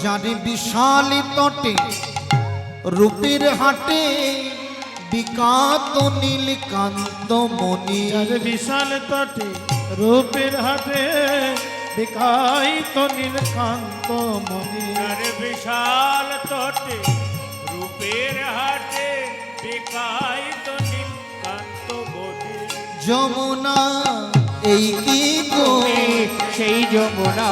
যারে বিশাল তটে রূপের হাটে বিকাত নীলকান্ত মণি। যারে বিশাল তটে রূপের হাটে বিকায়িত নীলকান্ত মণি। যারে বিশাল তটে রূপের হাটে বিকায়িত নীলকান্ত মণি। যমুনা এই কি গো সেই যমুনা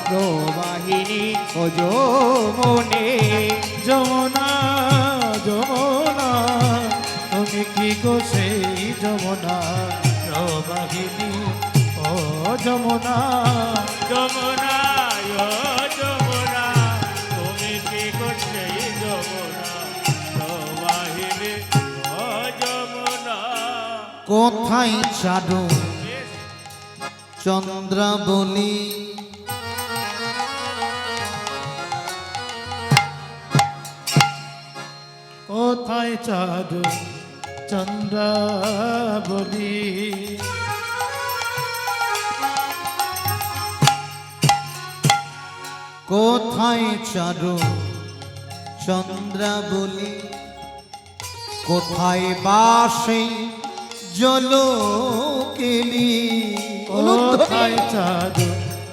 প্রবাহিনী ও যমুনে। যমুনা যমুনা তুমি কি গো সেই যমুনা প্রবাহিনী ও যমুনা। যমুনা ও যমুনা তুমি কি করছে যমুনা প্রবাহিনী ও যমুনা। কোথায় চাঁদো চন্দ্রাবলী কোথায় চাঁদ চন্দ্রাবলী। কোথায় চাঁদো চন্দ্রাবলী কোথায় বাসে জলকেলি। কোথায় চাঁদ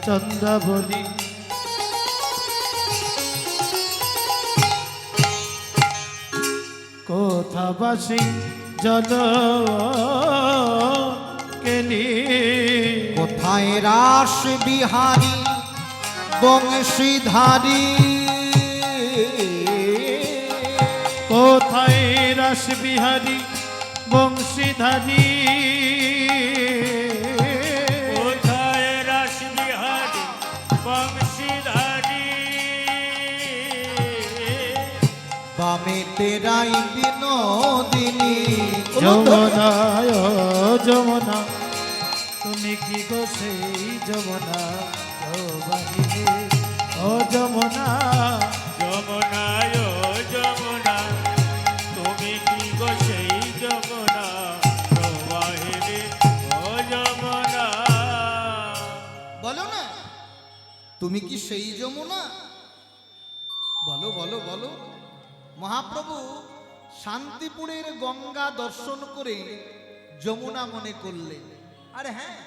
চন্দ্রাবলী কোথা বাসি জল কেলি। কোথায় রাস বিহারী বংশীধারী। কোথায় রাস বিহারী বংশীধারী। কোথায় রাস বিহারী বংশীধারী। বামে তেরাই বিনোদিনী। যমুনায় যমুনা তুমি কি গো সেই যমুনা প্রবাহিনী ও যমুনা। যমুনা ও যমুনা তুমি কি গো সেই যমুনা প্রবাহিনী ও যমুনা। বলো না তুমি কি সেই যমুনা? বলো বলো বলো। মহাপ্রভু শান্তিপুরের গঙ্গা দর্শন করে যমুনা মনে করলেন। আরে হ্যাঁ,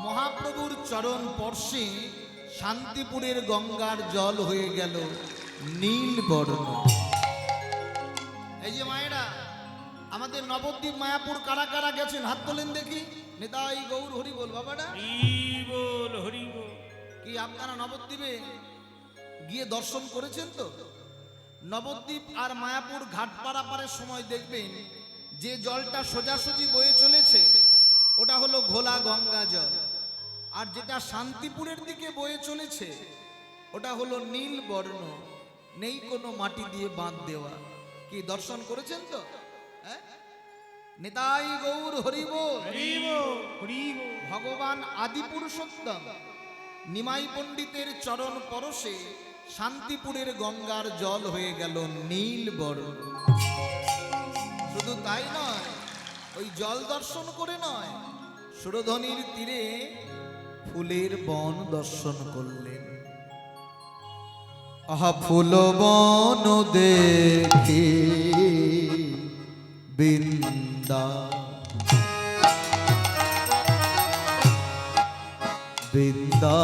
মহাপ্রভুর চরণ স্পর্শে শান্তিপুরের গঙ্গার জল হয়ে গেল নীল বর্ণ। এই যে মায়েরা, আমাদের নবদ্বীপ মায়াপুর কারা কারা গেছেন হাত তোলেন দেখি। নিতাই গৌর হরি বল বাবাটা। হরি বল হরি বল। কি আপনারা নবদ্বীপে গিয়ে দর্শন করেছেন তো? নবদ্বীপ আর মায়াপুর ঘাট পারাপারের সময় দেখবেন যে জলটা সোজাসুজি বয়ে চলেছে ওটা হলো ঘোলা গঙ্গা জল, আর যেটা শান্তিপুরের দিকে বয়ে চলেছে ওটা হলো নীল বর্ণ, নেই কোনো মাটি দিয়ে বাঁধ দেওয়া। কি দর্শন করেছেন তো? হ্যাঁ, নিতাই গৌর হরি বল। ভগবান আদি পুরুষোত্তম নিমাই পণ্ডিতের চরণ পরশে শান্তিপুরের গঙ্গার জল হয়ে গেল নীল বর্ণ। শুধু তাই নয়, ওই জল দর্শন করে নয়, সুরধনির তীরে ফুলের বন দর্শন করলেন। আহা ফুল বন দেখি বৃন্দা বৃন্দা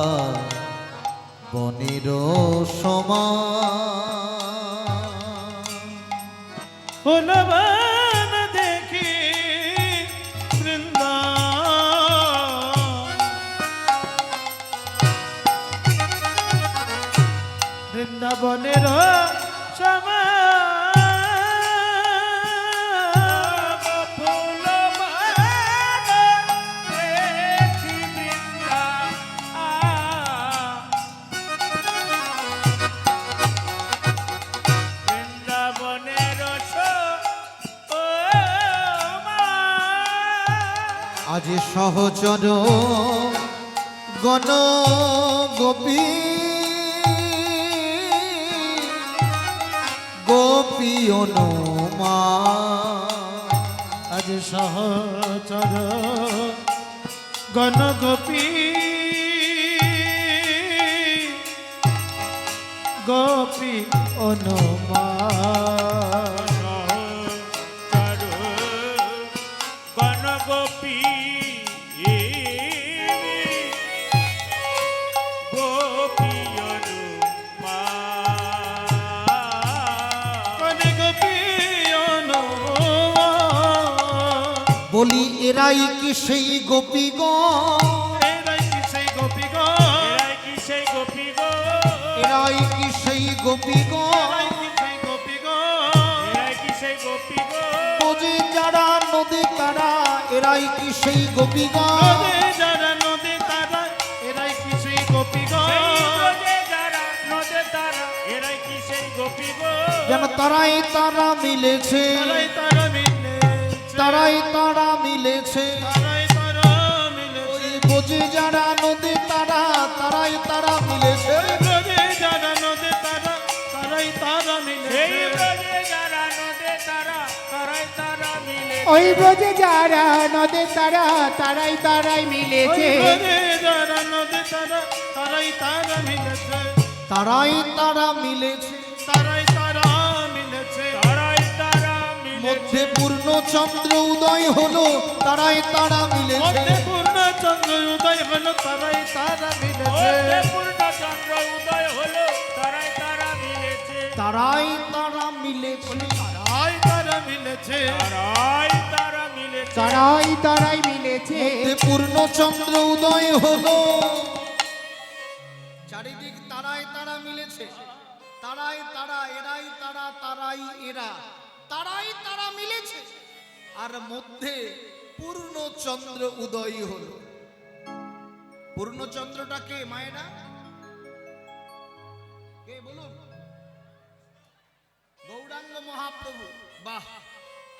বনের সমান। ফুলবান দেখি বৃন্দা বৃন্দাবনের সমান। আজ সহচর গণ গোপী গোপী অনুমা। আজ সহচর গণ গোপী গোপী অনুমান সহচর গণগোপী গোপী অনুমান গোপী অনুমান বলি এরাই কি সেই গোপীগণ, এরাই কি সেই গোপীগণ, এরাই কি সেই গোপী গো এরাই কি সেই গোপীগণ, এরাই কি সেই গোপীগণ, এরাই কি সেই গোপী গো বোঝে যারা নদী তারা, এরাই কি সেই গোপীগণ, নদে যারা নদে তারা, এরাই কি সেই গোপীগণ, সেই ব্রজে যারা নদে তারা এরাই কি সেই গোপী গো যেন তারাই তারা মিলেছে, তারাই তারা মিলেছে, তারাই তারা মিলেছে, তারাই তারা মিলেছে, ওই বোঝে যারা নদী তারা, তারাই তারা মিলেছে, ব্রজে যারা নদে তারা, তারাই তারা সেই মিলেছে, ব্রজে যারা নদে তারা তারাই তারা মিলে ওই ব্রজে যারা নদে তারা তারাই তারাই ওই মিলেছে ব্রজে যারা নদে তারা, তারাই তারা মিলেছে, তারাই তারা মিলেছে, তারাই তারা মিলেছে, তারাই তারা মিলে মধ্যে পূর্ণ চন্দ্র উদয় হলো, তারাই তারা মিলেছে, মধ্যে পূর্ণ চন্দ্র উদয় হলো, তারাই তারা মিলেছে, পূর্ণ চন্দ্র উদয় হলো তারাই তারা মিলেছে তারাই তারা মিলেছে, তারাই তারা মিলেছে, তারাই তারা মিলেছে তারাই তারাই মিলেছে মধ্যে পূর্ণ চন্দ্র উদয় হলো, চারিদিক তারাই তারা মিলেছে, তারাই তারা, এরাই তারা, তারাই এরা, তারাই তারা মিলেছে, আর মধ্যে পূর্ণ চন্দ্র উদয় হলো। পূর্ণ চন্দ্রটা কে মায়েরা? কে বলুন? গৌরাঙ্গ মহাপ্রভু। বাহ,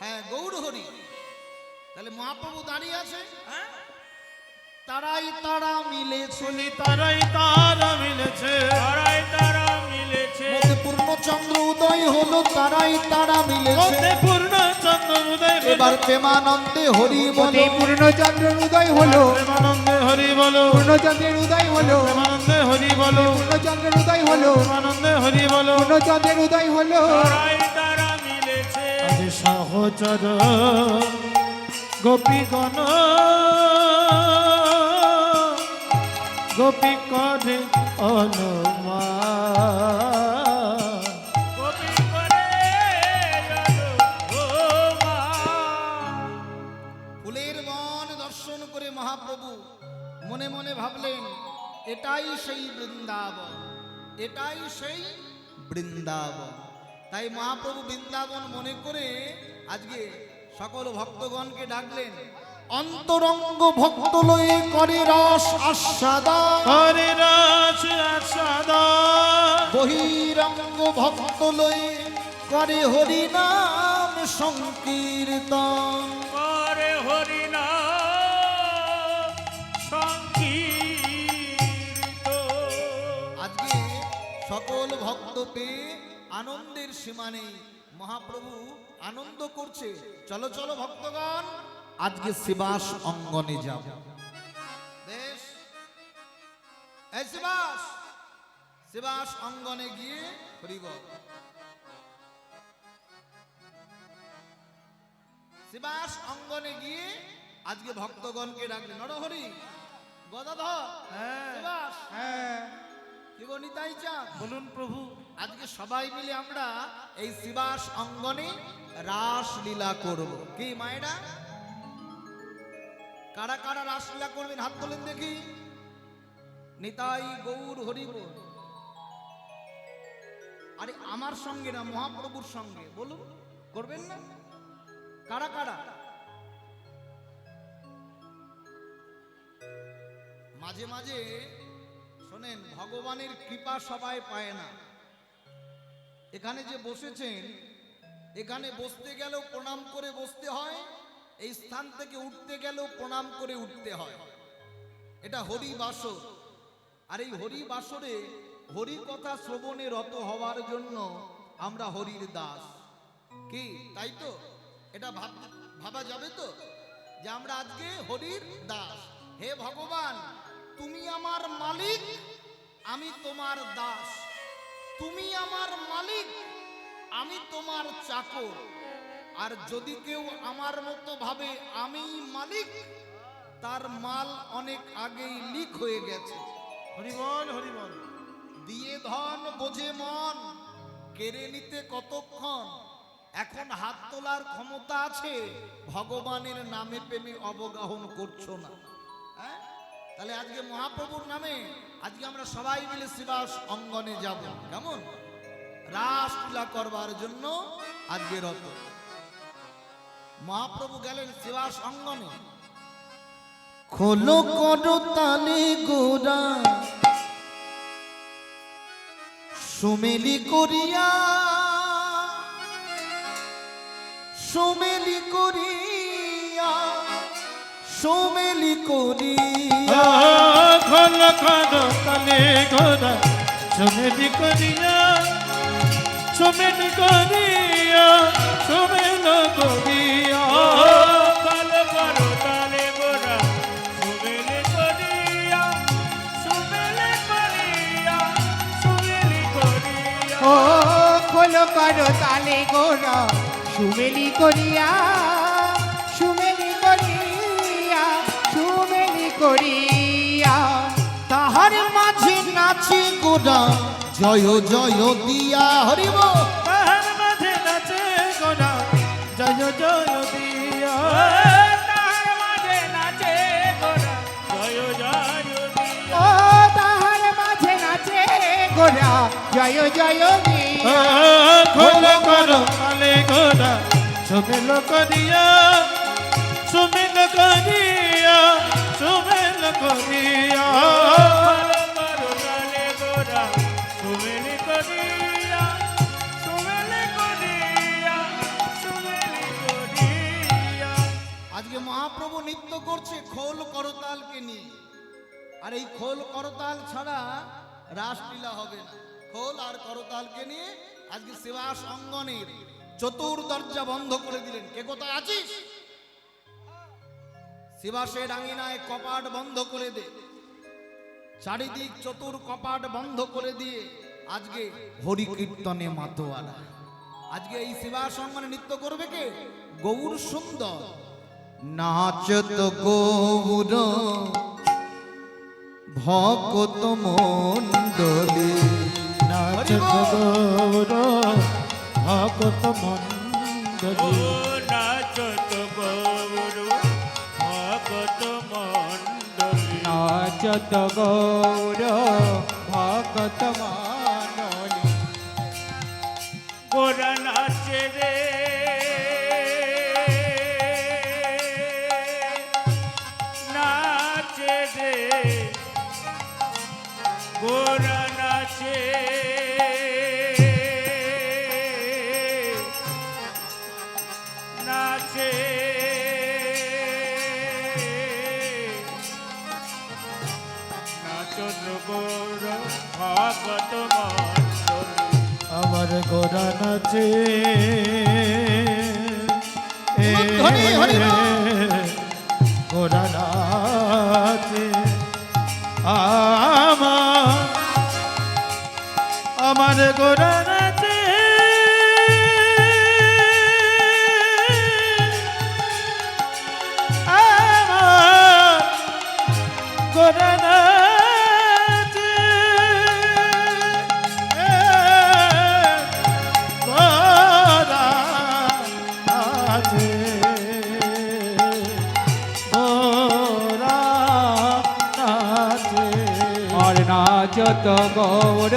হ্যাঁ গৌর হরি। তাহলে মহাপ্রভু দাঁড়িয়ে আছে, হ্যাঁ? তারাই তারা মিলেছে, বলি তারাই তারা মিলেছে, তারাই তারা মিলেছে মধ্যে পূর্ণ চন্দ্র উদয় হলো, তারাই তারা মিলেছে, মধ্যে পূর্ণ চন্দ্র উদয় হলো, এবার প্রেমানন্দে হরি বল, এই পূর্ণচন্দ্রের উদয় হলো প্রেমানন্দে হরি বলো, পূর্ণচন্দ্রের উদয় হলো প্রেমানন্দে হরি বলো, পূর্ণচন্দ্রের উদয় হলো প্রেমানন্দে হরি বলো, পূর্ণচন্দ্রের উদয় হলো তারাই তারা মিলেছে আজ সহচর গোপীগণ গোপী করে অনুমান গোপী করে ফুলের বন দর্শন করে মহাপ্রভু মনে মনে ভাবলেন, এটাই সেই বৃন্দাবন, এটাই সেই বৃন্দাবন। তাই মহাপ্রভু বৃন্দাবন মনে করে আজকে সকল ভক্তগণকে ডাকলেন, অন্তরঙ্গ ভক্ত লয়ে করে রস আস্বাদা, হরে রস আস্বাদা, বহিরঙ্গ ভক্ত লয়ে করে হরি নাম সংকীর্তন। করে হরিনাম সংকীর্ত আজকে সকল ভক্ত পেয়ে আনন্দের সীমা নেই, মহাপ্রভু আনন্দ করছে। চলো চলো ভক্তগণ, আজকে শিবাস অঙ্গনে যাব। বেশ, এই শিবাস, শিবাস অঙ্গনে গিয়ে হরিব, শিবাস অঙ্গনে গিয়ে আজকে ভক্তগণকে ডাকলেন, নরহরি গদাধর শিবাস, কি গো নিতাই চাঁদ, বলুন প্রভু। আজকে সবাই মিলে আমরা এই শিবাস অঙ্গনে রাস লীলা করব। কি মায়েরা, কারা কারা রাস লীলা করবেন হাত তোলেন দেখি। নিতাই গৌর হরি বল। আরে আমার সঙ্গে না, মহাপ্রভুর সঙ্গে বলুন, করবেন না? কারা কারা? মাঝে মাঝে শোনেন, ভগবানের কৃপা সবাই পায় না। এখানে যে বসেছেন, এখানে বসতে গেলেও প্রণাম করে বসতে হয়, এই স্থান থেকে উঠতে গেলেও প্রণাম করে উঠতে হয়। এটা হরি বাসর, আর এই হরি বাসরে হরি কথা শ্রবণে রত হওয়ার জন্য আমরা হরির দাস। কি তাই তো? এটা ভাবা যাবে তো যে আমরা আজকে হরির দাস। হে ভগবান, তুমি আমার মালিক, আমি তোমার দাস। তুমি আমার মালিক, আমি তোমার চাকর। আর যদি কেউ আমার মতো ভাবে আমি মালিক, তার মাল অনেক আগেই লিক হয়ে গেছে। হরিবল হরিবল। দিয়ে ধন বোঝে মন, কেড়ে নিতে কতক্ষণ। এখন হাত তোলার ক্ষমতা আছে, ভগবানের নামে প্রেমে অবগাহন করছো না। হ্যাঁ? তাহলে আজকে মহাপ্রভুর নামে আজকে আমরা সবাই মিলে শিবাস অঙ্গনে যাব। কেমন? রাসলীলা করবার জন্য আজকে রত। মহাপ্রভু গেলেন শিবাস অঙ্গনে। খোলো করো তালে গোরা সুমেলি করিয়া, সুমেলি করিয়া, সুমেলি করিয়া। খোল খোল তালে গোরা সুমেলি করিয়া, সুমেলি করিয়া, সুমেল করিয়া। কাল করো তালে গোরা সুমেলি করিয়া, সুমেলি করিয়া, সুমেলি করিয়া। ও খোলো করো তালে গোরা সুমেলি করিয়া, সুমেলি করিয়া, সুমেলি করিয়া। তাহার মাঝে নাচে গোরা জয় জয় দিয়া। হরিব তাহার মাঝে নাচে গোরা জয় জয় দিয়া। তার মাঝে নাচে গোরা জয় জয় দিয়া। ও তাহার মাঝে নাচে গোরা জয় জয় দিয়া। খোল করো তালে গোরা সুমেল করিয়া, সুমেল করিয়া, সুমেল করিয়া। কাল করো তালে গোরা সুমেলি করিয়া, সুমেলি করিয়া, সুমেলি করিয়া। আজকে মহাপ্রভু নৃত্য করছে খোল করতালকে নিয়ে। আর এই খোল করতাল ছাড়া রাসলীলা হবে না। খোল আর করতালকে নিয়ে আজকে শিবাস অঙ্গনের চতুর্দরজা বন্ধ করে দিলেন। কে কোথায় আছিস? শিবাসের আঙিনায় কপাট বন্ধ করে দে। চারিদিক চতুর কপাট বন্ধ করে দিয়ে আজকে হরি কীর্তনে মাতোয়ারা। আজকে এই শিবাস অঙ্গনে নৃত্য করবে কে? গৌর সুন্দর। নাচত গৌর ভকত মণ্ডলী। নাচত গৌর ভকত ও মণ্ডলী। নাচত গৌর ভগত মণ্ডলী। নাচত গৌর ভকত মণ্ডলী। গোরা নাচে রে নাচে রে, গোরা নাচে নাচে। নাচত গৌর ভগত মণ্ডলী। আমার গোরা নাচে ধ্বনি, হরি বল। গোরা নাচে। আমার গোরা নাচে। আমার গোরা নাচে। গোরা নাচে। গোরা নাচে। আর নাচত গৌর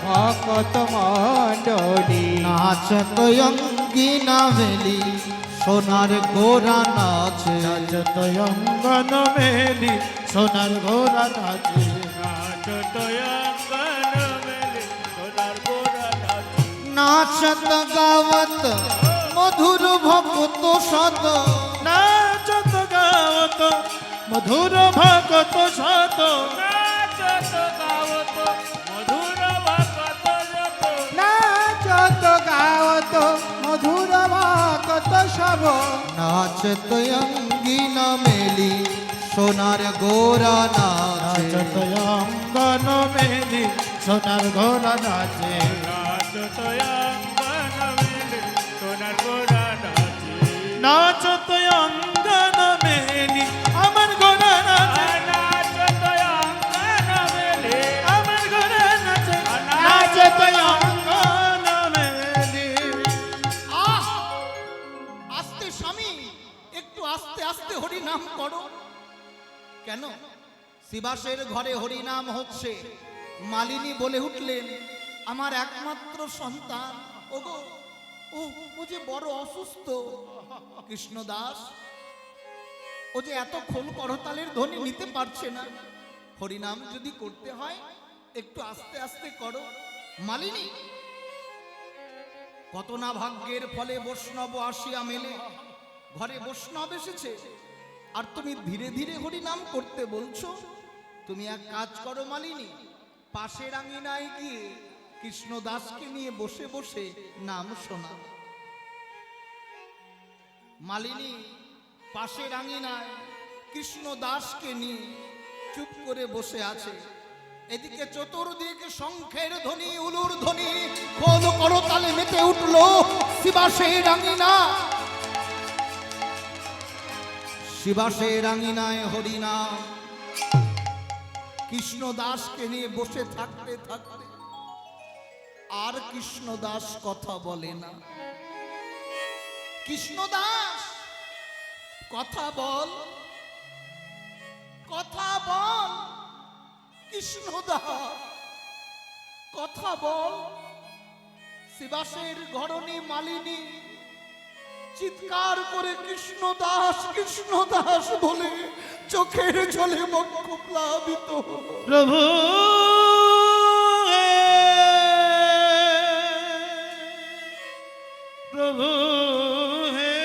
ভকত মণ্ডলী। নাচত অঙ্গিনা ভেলি সোনার গোরা নাচে। নাচত অঙ্গন মেলি সোনার গোরা নাচে। নাচত অঙ্গন মেলে সোনার গোরা নাচে। নাচত গাওত মধুর ভক্ত শত। নাচত গাওত মধুর ভগত শত। নাচত গাওত মধুর ভগত যত। নাচত গাওত মধুর ভকত সব। নাচত অঙ্গিনা মেলি সোনার গোরা নাচে। নাচত অঙ্গন মেলি সোনার ঘোড়া নাচে নাচ তো অঙ্গন মেলে সোনার ঘোড়া নাচে নাচ তো অঙ্গন মেলি আমার ঘোড়া নাচে নাচ তো অঙ্গন মেলে আমার ঘোড়া নাচে নাচ তো অঙ্গন মেলি আহ আস্তে স্বামী, একটু আস্তে আস্তে হরি নাম করো। কেন? শিবাসের ঘরে হরি নাম হচ্ছে। মালিনী বলে উঠলেন, আমার একমাত্র সন্তান ওগো, ও ও যে বড় অসুস্থ কৃষ্ণদাস, ও যে এত খোল করতালের ধ্বনি নিতে পারছে না। হরিনাম যদি করতে হয় একটু আস্তে আস্তে করো। মালিনী, কত না ভাগ্যের ফলে বৈষ্ণব আসিয়া মেলে, ঘরে বৈষ্ণব এসেছে আর তুমি ধীরে ধীরে হরিনাম করতে বলছো। তুমি এক কাজ করো মালিনী, পাশের আঙিনায় গিয়ে কৃষ্ণদাসকে নিয়ে বসে বসে নাম শোনা। মালিনী পাশের আঙিনায় কৃষ্ণদাসকে নিয়ে চুপ করে বসে আছে। এদিকে চতুর্দিকে শঙ্খের ধ্বনি, উলুর ধ্বনি, খোল করতালে মেতে উঠলো শিবাসের আঙিনা। শিবাসের আঙিনায় হরিনাম। কৃষ্ণদাসকে নিয়ে বসে থাকতে থাকতে আর কৃষ্ণদাস কথা বলে না। কৃষ্ণদাস কথা বল, কথা বল, কৃষ্ণদাস কথা বল। শিবাসের ঘরণী মালিনী চিৎকার করে কৃষ্ণদাস কৃষ্ণদাস বলে চোখের জলে বক্ষ প্লাবিত হলো। প্রভু প্রভু হে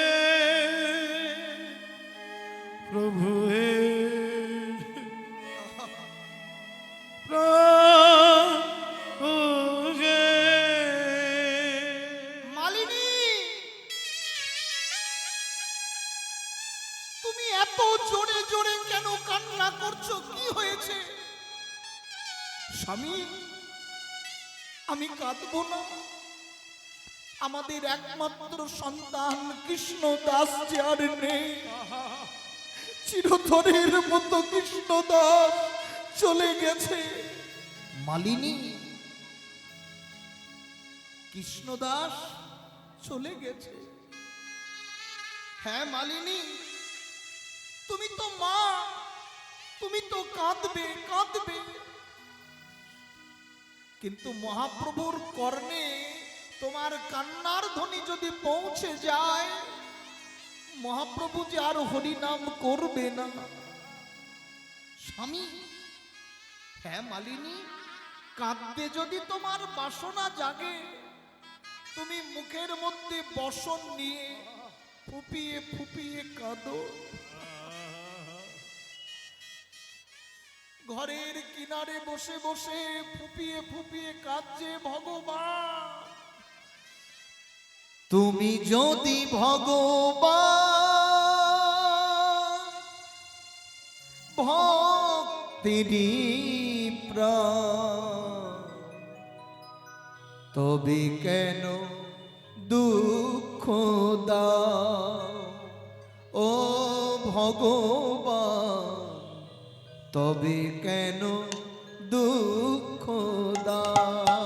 প্রভু হে প্রভু হে মালিনী, তুমি এত জোরে জোরে কেন কান্না করছো? কি হয়েছে? স্বামী, আমি কাঁদবো না। আমাদের একমাত্র সন্তান কৃষ্ণদাস যে আর নেই। চিরতরের মতো কৃষ্ণদাস চলে গেছে। মালিনী, কৃষ্ণদাস চলে গেছে। হ্যাঁ মালিনী, তুমি তো মা, তুমি তো কাঁদবে কাঁদবে। কিন্তু মহাপ্রভুর কর্ণে তোমার কান্নার ধ্বনি যদি পৌঁছে যায়, মহাপ্রভু যে আর হরিনাম করবে না। স্বামী, হ্যাঁ মালিনী, কাঁদতে যদি তোমার বাসনা জাগে, তুমি মুখের মধ্যে বসন নিয়ে ফুপিয়ে ফুপিয়ে কাঁদো। ঘরের কিনারে বসে বসে ফুপিয়ে ফুপিয়ে কাঁদছে ভগবান। তুমি যদি ভগবান ভক্তেরই প্রাণ, তবে কেন দুঃখ দাও ও ভগবান, তবে কেন দুঃখ দাও।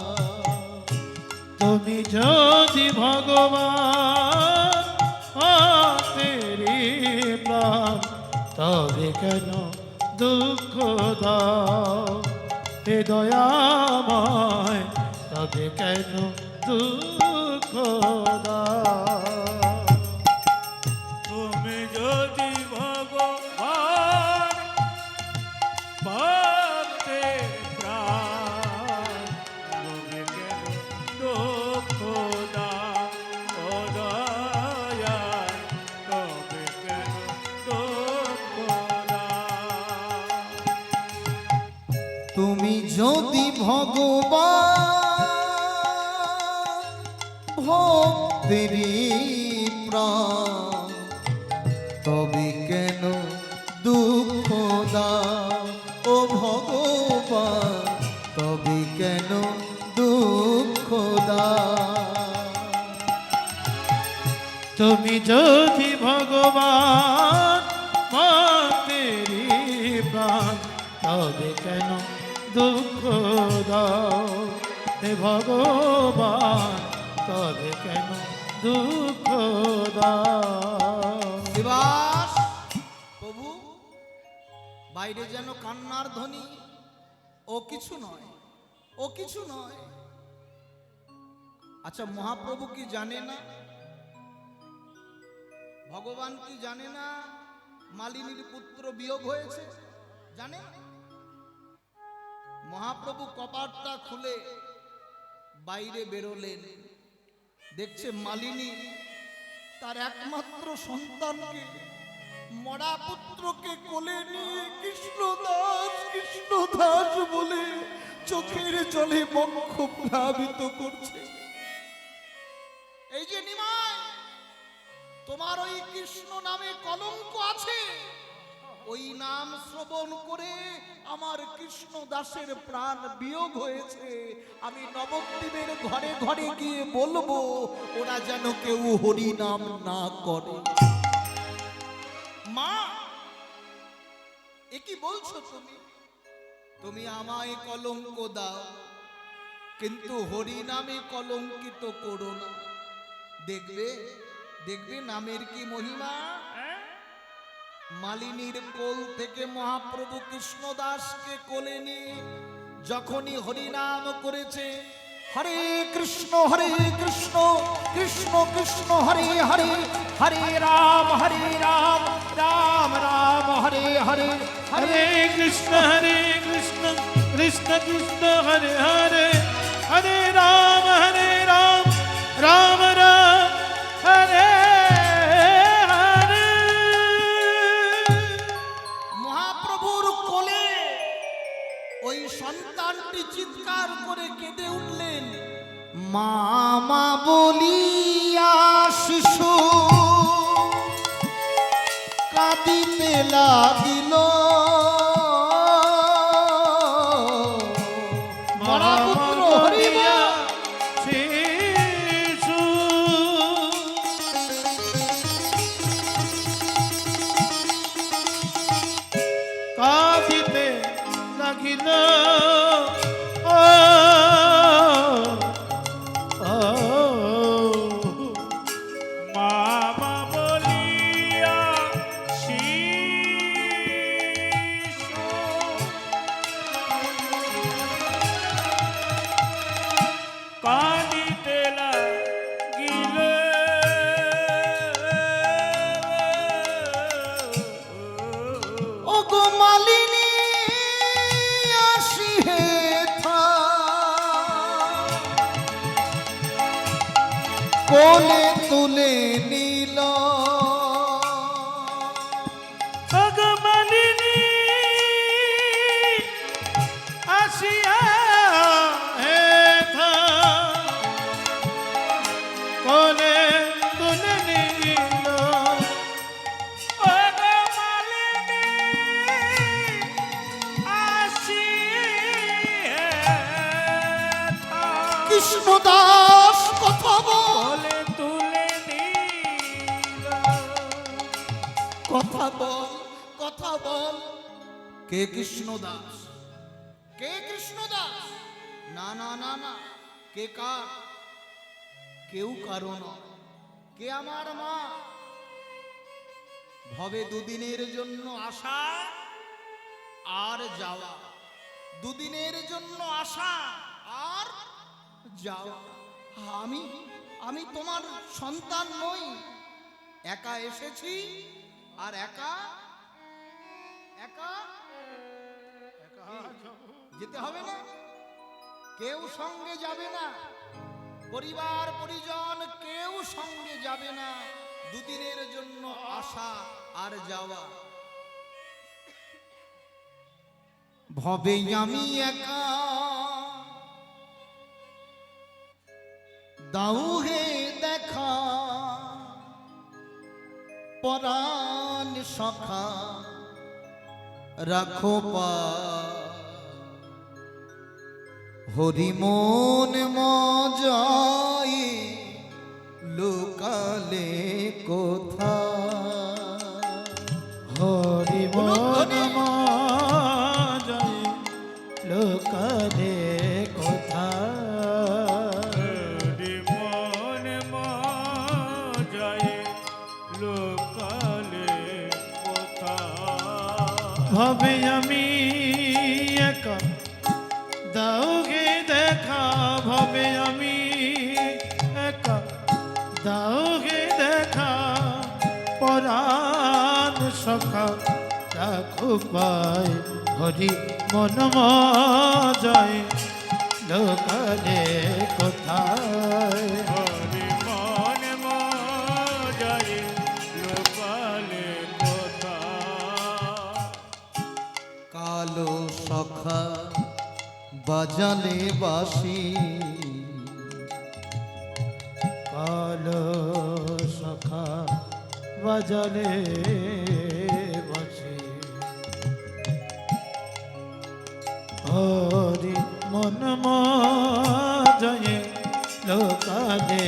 তুমি যদি ভগবান তেরি প্রাণ, তবে কেন দুঃখ দাও। হে দয়াময়, তবে কেন দুঃখ দাও। তুমি যদি ভগবান ভক্তের প্রাণ, তবে কেন দুঃখ দাও ও দয়াল, তবে কেন দুঃখ দাও। তুমি যদি ভগবান ভক্তেরই প্রাণ, তবে কেন দুঃখ দাও ও ভগবান, তবে কেন তুমি যদি ভগবান মাতেরি প্রাণ, তবে কেন দুঃখ দাও হে ভগবান, তবে কেন দুঃখ দাও। দিবাস প্রভু, বাইরে যেন কান্নার ধ্বনি, ও কিছু নয়, ও কিছু নয়। আচ্ছা, মহাপ্রভু কি জানে না, ভগবান কি জানে না মালিনীর পুত্র বিয়োগ হয়েছে? জানে না? মহাপ্রভু কপাটটা খুলে বাইরে বেরোলেন, দেখছে মালিনী তার একমাত্র সন্তানকে, মরা পুত্রকে কোলে নিয়ে কৃষ্ণদাস কৃষ্ণদাস বলে চোখের জলে বক্ষ প্লাবিত করছে। এই যে নিমাই, তোমার ওই কৃষ্ণ নামে কলঙ্ক আছে, ওই নাম শ্রবণ করে আমার কৃষ্ণ দাসের প্রাণ বিয়োগ হয়েছে। আমি নবদ্বীপের ঘরে ঘরে গিয়ে বলবো, ওরা যেন কেউ হরি নাম না করে। মা, এ কি বলছো তুমি? তুমি আমায় কলঙ্ক দাও, কিন্তু হরি নামে কলঙ্কিত করো না। দেখবে দেখবে নামের কি মহিমা। মালিনীর কোল থেকে মহাপ্রভু কৃষ্ণদাসকে কোলে নিয়ে যখনই হরিনাম করেছে, হরে কৃষ্ণ কৃষ্ণ কৃষ্ণ হরে হরে, হরে রাম রাম রাম হরে হরে, হরে কৃষ্ণ কৃষ্ণ কৃষ্ণ হরে হরে, হরে রাম রাম রাম হরে হরে। মহাপ্রভুর কোলে ওই সন্তানটি চিৎকার করে কেঁদে উঠলেন, মামা বলিয়া শিশু কাঁদিতে লাগিল। মহাপুত্র হরিবা শিশু কাঁদিতে লাগিল। মামা বলিয়া শিশু কাঁদিতে লাগিল। ও গো মালিনী আসি হে থা, কোলে তুলে নিল। ভগবানিনী আসিয়া হেথা কোলে তুলে নিল। কৃষ্ণদাস কথা বল, বলে তুলে দিল। কথা বল, কথা বল। কে কৃষ্ণদাস? কে কৃষ্ণদাস? না না না না, কে কার? কেউ কারো নয়। কে আমার মা। ভবে দুদিনের জন্য আসা আর যাওয়া, দুদিনের জন্য আসা আর যাওয়া। আমি আমি তোমার সন্তান নই, একা এসেছি আর একা একা যেতে হবে না, কেউ সঙ্গে যাবে না, পরিবার পরিজন কেউ সঙ্গে যাবে না, দুদিনের জন্য আসা আর যাওয়া। ভবে আমি একা, দাও হে দেখা, পরাণ সখা রাখো পা, হরি মন মজাই লোকালে ভবে আমি একা দাও গে দেখা ভবে আমি একা দাও গে দেখা পরাণ সখা রাখু পায় হরি মন মজায় লোকালে কোথায় হরি মন মজায় লোকালে কোথা কালো সখা বাজালে বাসি কালো সখা বাজালে বসে হরি মন মজায় লোকালে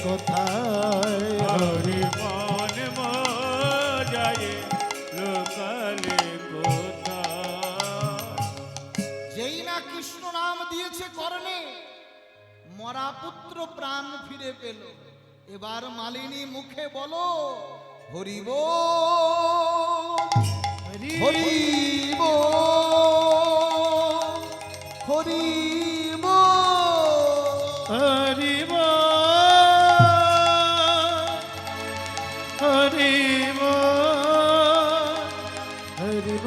কোথায় হরি মন মজায় লোকালে কোথা যেই না কৃষ্ণ নাম দিয়েছে করণে মরা পুত্র প্রাণ ফিরে পেল। এবার মালিনী মুখে বলো হরি বল হরি বল হরি বল। হরি হরি হরি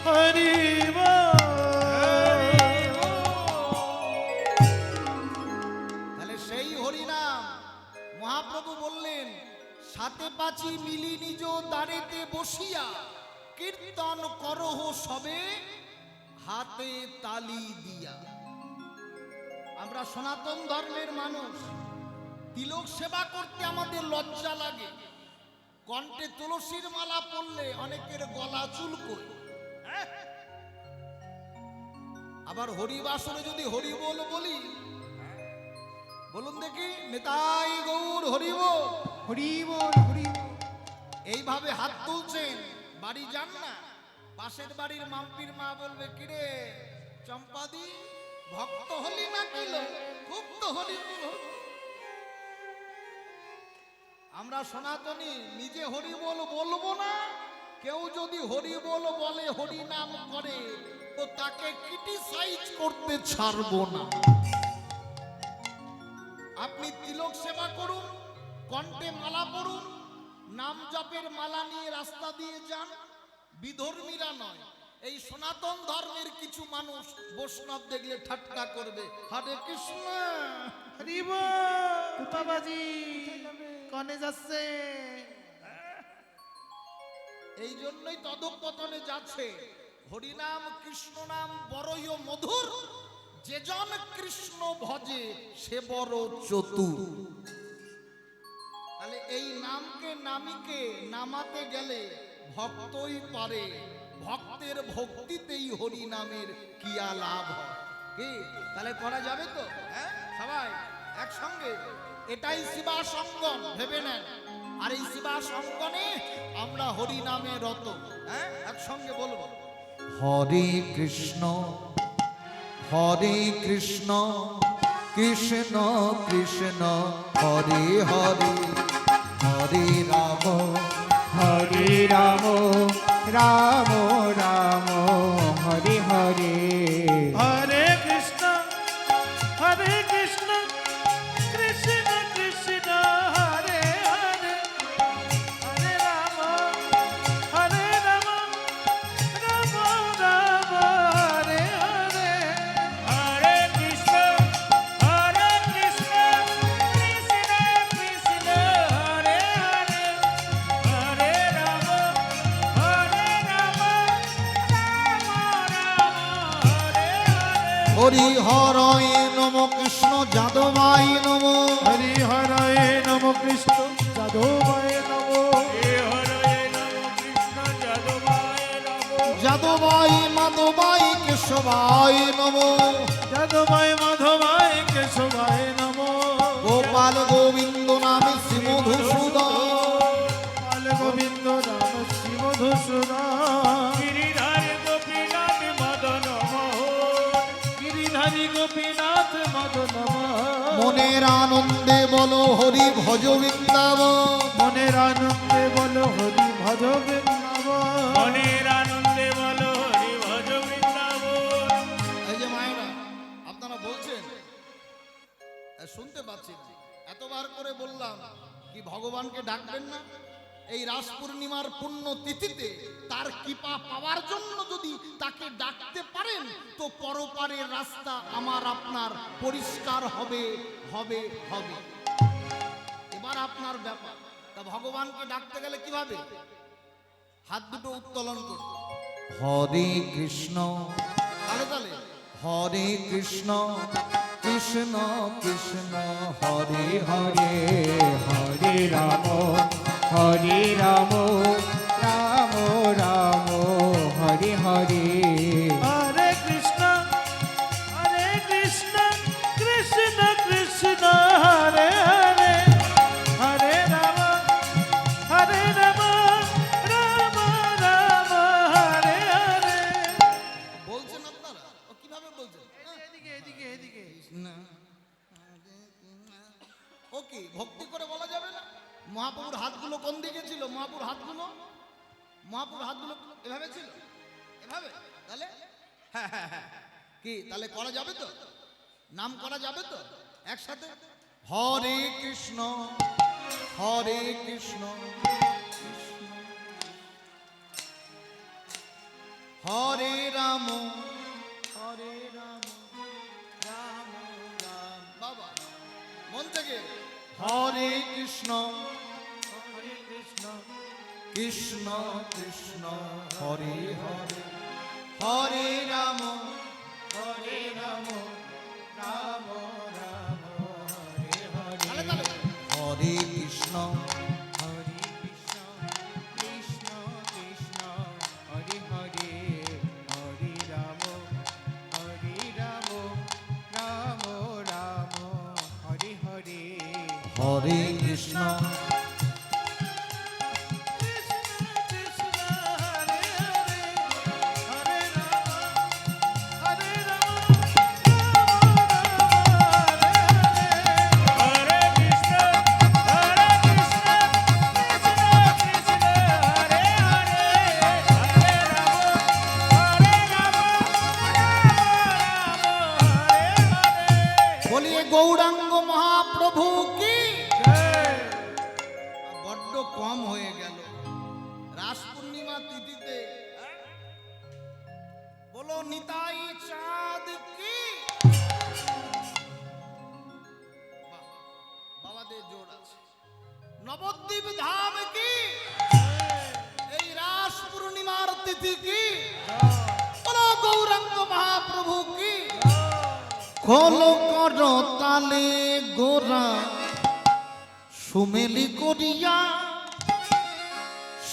হরি তাহলে সেই হরিনাম মহাপ্রভু বললেন সাথে পাচি মিলি নিজ দাঁড়েতে বসিয়া কীর্তন করহ সবে হাতে তালি দিয়া। আমরা সনাতন ধর্মের মানুষ, তিলক সেবা করতে আমাদের লজ্জা লাগে। কণ্ঠে তুলসীর মালা পরলে অনেকের গলা চুলকোয়। আবার হরিবাসরে যদি হরি বল বলি, বলুন দেখি নেতাই গৌর হরি বল হরি বল হরি বল। এইভাবে হাত তুলছেন, বাড়ি যান না, পাশের বাড়ির মাম্পির মা বলবে কিরে চম্পাদি ভক্ত হলি না কিলো, খুব তো হলি। আমরা সনাতনী নিজে হরি বল বলবো না, কেউ যদি হরি বল বলে হরি নাম করে তো তাকে ক্রিটিসাইজ করতে ছাড়বো না। আপনি তিলক সেবা করুন, কণ্ঠে মালা পড়ুন, নাম জপের মালা নিয়ে রাস্তা দিয়ে যান, বিধর্মীরা নয়। এই সনাতন ধর্মের কিছু মানুষ বৈষ্ণব দেখলে ঠাট্টা করবে, হরে কৃষ্ণ হরি বাবাজি কনে যাচ্ছে এই জন্যই তদপতনে যাচ্ছে। হরিনাম কৃষ্ণ নাম বড়ই মধুর, যে জন কৃষ্ণ ভজে সে বড় চতুর। তাহলে এই নামকে নামিকে নামাতে গেলে ভক্তই পারে, ভক্তের ভক্তিতেই হরি নামের কিয়া লাভ হয়। কি তাহলে করা যাবে তো? হ্যাঁ সবাই একসঙ্গে, এটাই শিবা সঙ্গম ভেবে নেন। আর এই শিবা সঙ্গনে আমরা হরি নামে রত। হ্যাঁ একসঙ্গে বলবো হরে কৃষ্ণ কৃষ্ণ কৃষ্ণ হরে হরে, হরে রাম হরে রাম রাম রাম হরে হরে। হরে কৃষ্ণ কৃষ্ণ কৃষ্ণ হরে হরে, হরে রাম রাম রাম হরে হরে। হরে কৃষ্ণ কৃষ্ণ কৃষ্ণ হরে হরে, হরে রাম হরি হরয় নম কৃষ্ণ যাদবায় নম, হরি হরে নম কৃষ্ণ যাদবায় নম, যাদবায় মাধবায় কেশবায় নম, যাদবায় মাধবায় কেশবায় নম, গোপাল গোবিন্দ নামে শ্রী মধুসূদন, গোপাল গোবিন্দ রাম শ্রী মধুসূদন, গিরিধারী গোপীনাথ মদন মোহন, গিরিধারী গোপীনাথ মদন মোহন। মনের আনন্দে বলো হরি ভজ বৃন্দাবন, মনের আনন্দে বলো হরি ভজ বৃন্দাবন, শুনতে পাচ্ছি না। এতবার করে বললাম কি ভগবানকে ডাকবেন না? এই রাস পূর্ণিমার পুণ্য তিথিতে তার কৃপা পাওয়ার জন্য যদি তাকে ডাকতে পারেন তো পরপারের রাস্তা আমার আপনার পরিষ্কার হবে হবে হবে। এবার আপনার ব্যাপার। তা ভগবানকে ডাকতে গেলে কিভাবে? হাত দুটো উত্তোলন করুন। হরে কৃষ্ণ তাহলে তাহলে হরে কৃষ্ণ কৃষ্ণ কৃষ্ণ হরে হরে হরে রাম হরে রাম রাম রাম হরে হরে হরে কৃষ্ণ কৃষ্ণ কৃষ্ণ হরে হরে হরে রাম রাম রাম হরে হরে। বলছেন আপনারা? ও কিভাবে বলছেন? এদিকে এদিকে এদিকে। ও কি ভক্তি করে বলা যাবে না? মহাপ্রভুর হাতগুলো কোন দিকে ছিল? মহাপ্রভুর হাতগুলো এভাবে ছিল, এভাবে। তাহলে হ্যাঁ হ্যাঁ হ্যাঁ, কি তাহলে করা যাবে তো? নাম করা যাবে তো একসাথে? হরে কৃষ্ণ হরে কৃষ্ণ হরে রাম হরে রাম রাম রাম বাবা মন থেকে হরে কৃষ্ণ হরে কৃষ্ণ কৃষ্ণ কৃষ্ণ হরে হরে হরে রাম হরে রাম রাম রাম হরে হরে তাহলে তাহলে হরে কৃষ্ণ হরে কৃষ্ণ কৃষ্ণ কৃষ্ণ হরে হরে হরে রাম রাম রাম হরে হরে হরে কৃষ্ণ হরে কৃষ্ণ কৃষ্ণ হরে হরে হরে রাম হরে হরে। বলিয়ে গৌরাঙ্গ মহাপ্রভু কি? বড্ড কম হয়ে গেল রাস পূর্ণিমা তিথিতে। বলো নিতাই চাঁদ কি? বাহ, বাবাদের জোর আছে। নবদ্বীপ ধাম কি? এই রাস পূর্ণিমার তিথি কি? বলো গৌরাঙ্গ মহাপ্রভু কি? খোল কর তালে গোরা সুমেলি করিয়া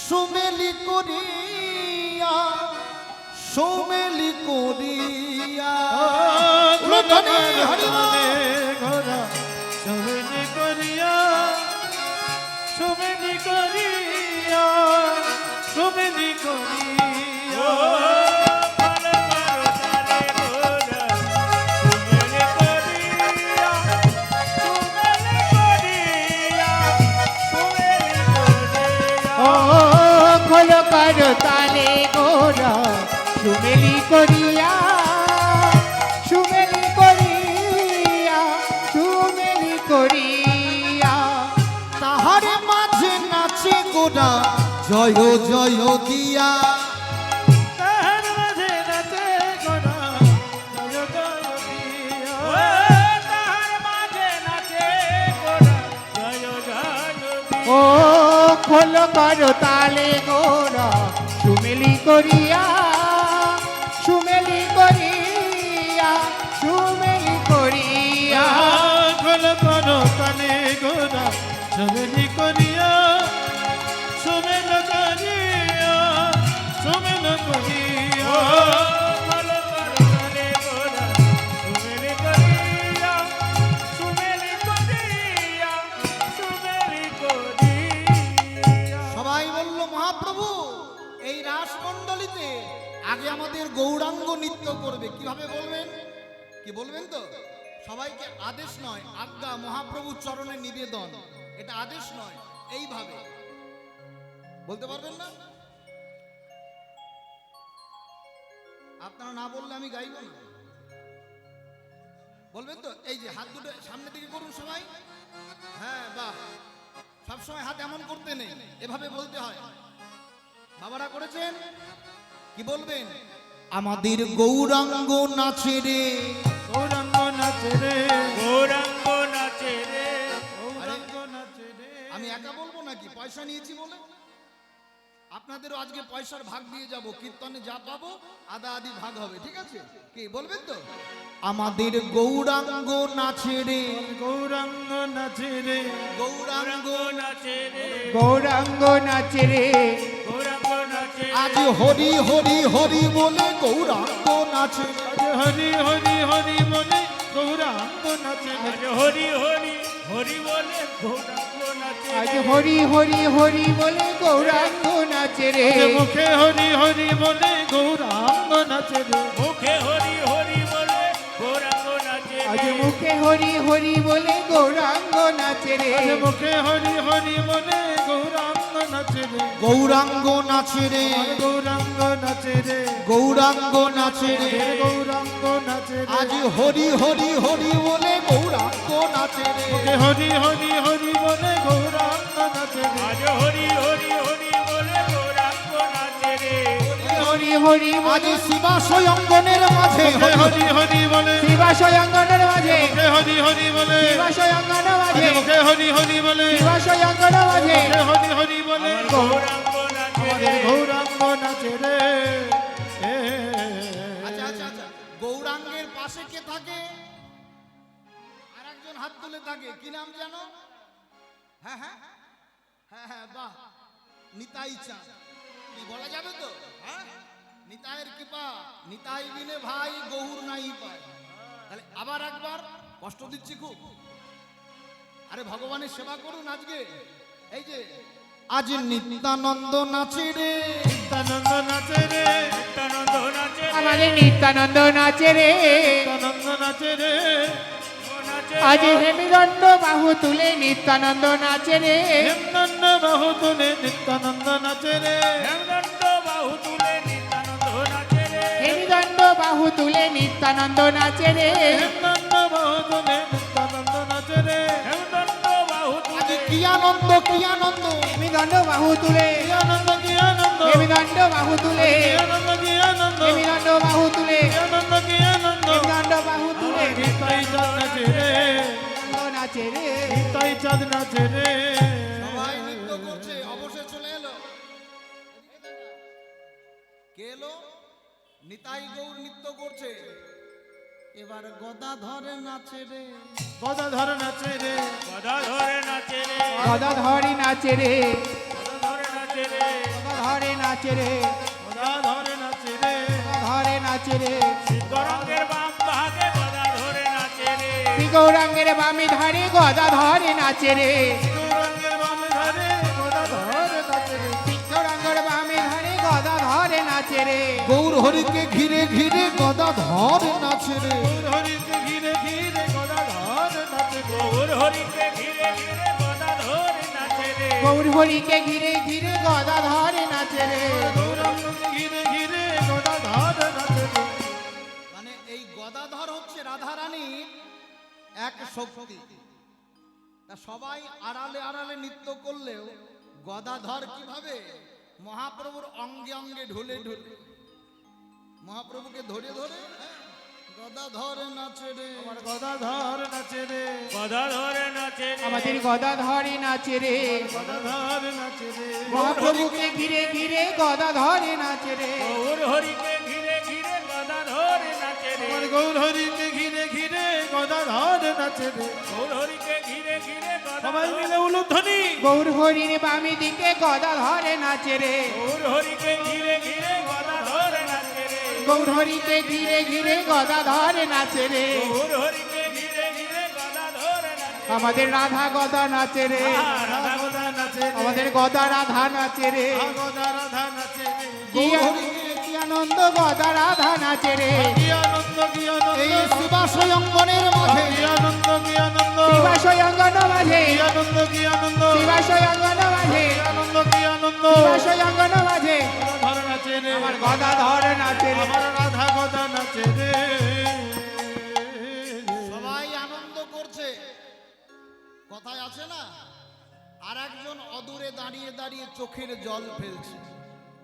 সুমেলি করিয়া সুমেলি করিয়া ঘোরা সুমেনি করিয়া সুমেনি করিয়া সুমেনি করিয়া ভালো করো তারে গোরা সুমেলে করিয়া সুমেলে করিয়া সুমেলে করিয়া। ও খোল কর তালে গোরা সুমেলি করিয়া সুমেলি করিয়া সুমেলি করিয়া তাহার মাঝে নাচে গোরা জয় জয় দিয়া তাহার মাঝে নাচে ঘোরা জয় জয় দিয়া। ও তাহার মাঝে নাচে গোরা জয় জয় ও খোল কর তালে গোরা সুমেলি করিয়া সুমেলি করিয়া সুমেলি করিয়া খোল করো তালে গোরা সুমেনি করিয়া সুমেল করিয়া সুমেল করিয়া। ভালো করো তারে গোরা সুমেলে করিয়া সুমেলে করিয়া সুমেলে করিয়া। সবাই বলল মহাপ্রভু এই রাসমণ্ডলীতে আগে আমাদের গৌরাঙ্গ নৃত্য করবে। কিভাবে বলবেন? কি বলবেন তো? সবাইকে আদেশ নয়, আজ্ঞা, মহাপ্রভুর চরণে নিবেদন, এটা আদেশ নয়। এইভাবে বলতে পারবেন না? আপনারা না বললে আমি গাইব না। বলবেন তো? এই যে হাত দুটো সামনের দিকে করুন সবাই। হ্যাঁ, বাহ। সবসময় হাত এমন করতে নেই, এভাবে বলতে হয়। বাবারা করেছেন, কি বলবেন? আমাদের গৌরাঙ্গ নাচে রে, গৌরাঙ্গ নাচে রে, গৌরাঙ্গ নাচে রে, গৌরাঙ্গ নাচে রে। আমি একা বলবো নাকি? পয়সা নিয়েছি বলে আপনাদেরও আজকে পয়সার ভাগ দিয়ে যাব। কীর্তনে যা পাবো আদা আদি ভাগ হবে, ঠিক আছে? কি বলবেন তো? আমাদের গৌরাঙ্গ নাচে রে, গৌরাঙ্গ নাচে রে, গৌরাঙ্গ গৌরাঙ্গ নাচে রে, গৌরাঙ্গ নাচে রে, গৌরাঙ্গ নাচে আজ হরি হরি হরি বলে গৌরাঙ্গ নাচে রে। আজ হরি হরি হরি বলে গৌরাঙ্গ নাচে রে। আজ হরি হরি হরি বলে গৌরাঙ্গ নাচে আজ রে। হরি হরি হরি বলে গৌরাঙ্গ নাচে রে, আজ মুখে হরি হরি বলে গৌরাঙ্গ নাচে রে। মুখে হরি হরি বলে গৌরাঙ্গ নাচে আজ রে। মুখে হরি হরি বলে গৌরাঙ্গ নাচে রে, আজ মুখে হরি হরি বলে গৌরাঙ্গ নাচে রে। গৌরাঙ্গ নাচে রে, গৌরাঙ্গ নাচে রে, গৌরাঙ্গ নাচে রে, গৌরাঙ্গ নাচে রে। আজ হরি হরি হরি বলে গৌরাঙ্গ নাচে রে। মুখে হরি হরি হরি বলে গৌরাঙ্গ নাচে রে। আজ হরি হরি হরি বলে গৌরাঙ্গ নাচে রে। হরি হরি আজ বলে শিবাশয় অঙ্গনের মাঝে মুখে হরি হরি বলে, শিবাশয় অঙ্গনের মাঝে, মুখে হরি হরি বলে, শিবাশয় অঙ্গনের মাঝে, মুখে হরি হরি বলে, শিবাশয় অঙ্গনের মাঝে, মুখে হরি হরি বলে গৌরাঙ্গ নাচে আমাদের রে। গৌরাঙ্গ নাচে রে। আচ্ছা আচ্ছা আচ্ছা, গৌরাঙ্গের পাশে কে থাকে? আর একজন হাত তুলে থাকে, কি নাম জানো? হ্যাঁ হ্যাঁ হ্যাঁ হ্যাঁ, বাহ, নিতাই চাঁদ। কি বলা যাবে তো? হ্যাঁ, নিতাইয়ের কৃপা, নিতাই বিনে ভাই গৌর নাই পায়। তাহলে আবার একবার, কষ্ট দিচ্ছি খুব। আরে ভগবানের সেবা করুন আজকে। এই যে আজ নিত্যানন্দ নাচে রে, নিত্যানন্দ নাচে রে, নিত্যানন্দ নাচে রে। আমাদের নিত্যানন্দ নাচে রে, নিত্যানন্দ নাচে রে। নাচে আজ রে। হেমিদণ্ড বাহু তুলে নিত্যানন্দ নাচে রে, হেমদণ্ড বাহু তুলে নিত্যানন্দ নাচে রে। হেমদণ্ড বাহু তুলে নিত্যানন্দ নাচে রে। হেমিদণ্ড বাহু তুলে নিত্যানন্দ নাচে রে, হেমদণ্ড বাহু তুলে নিত্যানন্দ নাচে রে। হেমদণ্ড বাহু আজ তুলে কি আনন্দ কি আনন্দ, হেমিদণ্ড বাহু তুলে, কি আনন্দ কি আনন্দ, হেমিদণ্ড বাহু তুলে, কি আনন্দ কি আনন্দ, হেমিদণ্ড বাহু তুলে, কি আনন্দ কি আনন্দ। হেমিদণ্ড বাহু তুলে, নিতাই চাঁদ নাচে রে, নাচে রে, নিতাই চাঁদ নাচে রে। সবাই নৃত্য করছে, অবশ্যই চলে এলো। কে এলো? নিতাই গৌর নৃত্য করছে। এবার গদা ধরে নাচে রে, গদাধর নাচে রে, গদা ধরে নাচে রে। গদাধরি নাচে রে, গদা ধরে নাচে রে। গদাধরে নাচে রে, গদাধর নাচে রে। গদাধরে নাচে রে, গৌরাঙ্গের বাম ভাগে গদা ধরে নাচে রে। শ্রী গৌরাঙ্গের বামে ধারে গদাধরে নাচে রে, গৌরাঙ্গের বামে ধারে গদাধর নাচে রে। শ্রী গৌরাঙ্গের বামে ধারে গদাধরে নাচে রে, গৌর হরিকে ঘিরে ঘিরে গদাধর নাচে রে। গৌর হরিকে ঘিরে ঘিরে গদাধর নাচে রে। গৌর হরিকে ঘিরে ঘিরে গদা ধরে নাচে রে। গৌর হরিকে ঘিরে ঘিরে গদাধরে নাচে রে, গৌরাঙ্গকে ঘিরে ঘিরে গদাধর নাচে রে। মানে এই গদাধর হচ্ছে রাধারানী এক শক্তি। তা সবাই আড়ালে আড়ালে নৃত্য করলেও গদাধর কিভাবে মহাপ্রভুর অঙ্গে অঙ্গে ঢুলে ঢুলে মহাপ্রভুকে ধরে ধরে গদাধর নাচে রে। আমার গদাধর নাচে রে, গদা ধরে নাচে রে। আমাদের গদাধরে নাচে রে, গদাধর নাচে রে। মহাপ্রভুকে ঘিরে ঘিরে গদাধরে নাচে রে, গৌর হরিকে ঘিরে ঘিরে গদা ধরে নাচে রে। আমার গৌর হরিকে ঘিরে ঘিরে গদাধর নাচে রে। গৌর হরিকে ঘিরে ঘিরে গদা সবাই ধরে- মিলে উলুধ্বনি। গৌর হরির বামে দিকে গদাধরে নাচে রে, গৌর হরিকে ঘিরে ঘিরে গদা ধরে নাচে রে। গৌর হরিকে ঘিরে ঘিরে গদাধরে নাচে রে, গৌর হরিকে ঘিরে ঘিরে গদা ধরে নাচে রে। আমাদের রাধা গদা নাচে রে, রাধা গদা নাচে রে। আমাদের গদা রাধা নাচে রে, গদা রাধা নাচে রে। কি আনন্দ গদা রাধা নাচে রে, কি আনন্দ কি আনন্দ, এই শিবাশয় অঙ্গনের মাঝে কি আনন্দ কি আনন্দ, শিবাশয় অঙ্গন মাঝে, কি আনন্দ কি আনন্দ, শিবাশয় অঙ্গন মাঝে, কি আনন্দ কি আনন্দ। শিবাশয় অঙ্গন মাঝে, গদাধর নাচে রে, আমার গদাধর নাচে রে, আমার রাধা গদা নাচে রে। কথায় আছে না, আর একজন অদূরে দাঁড়িয়ে দাঁড়িয়ে চোখের জল ফেলছে।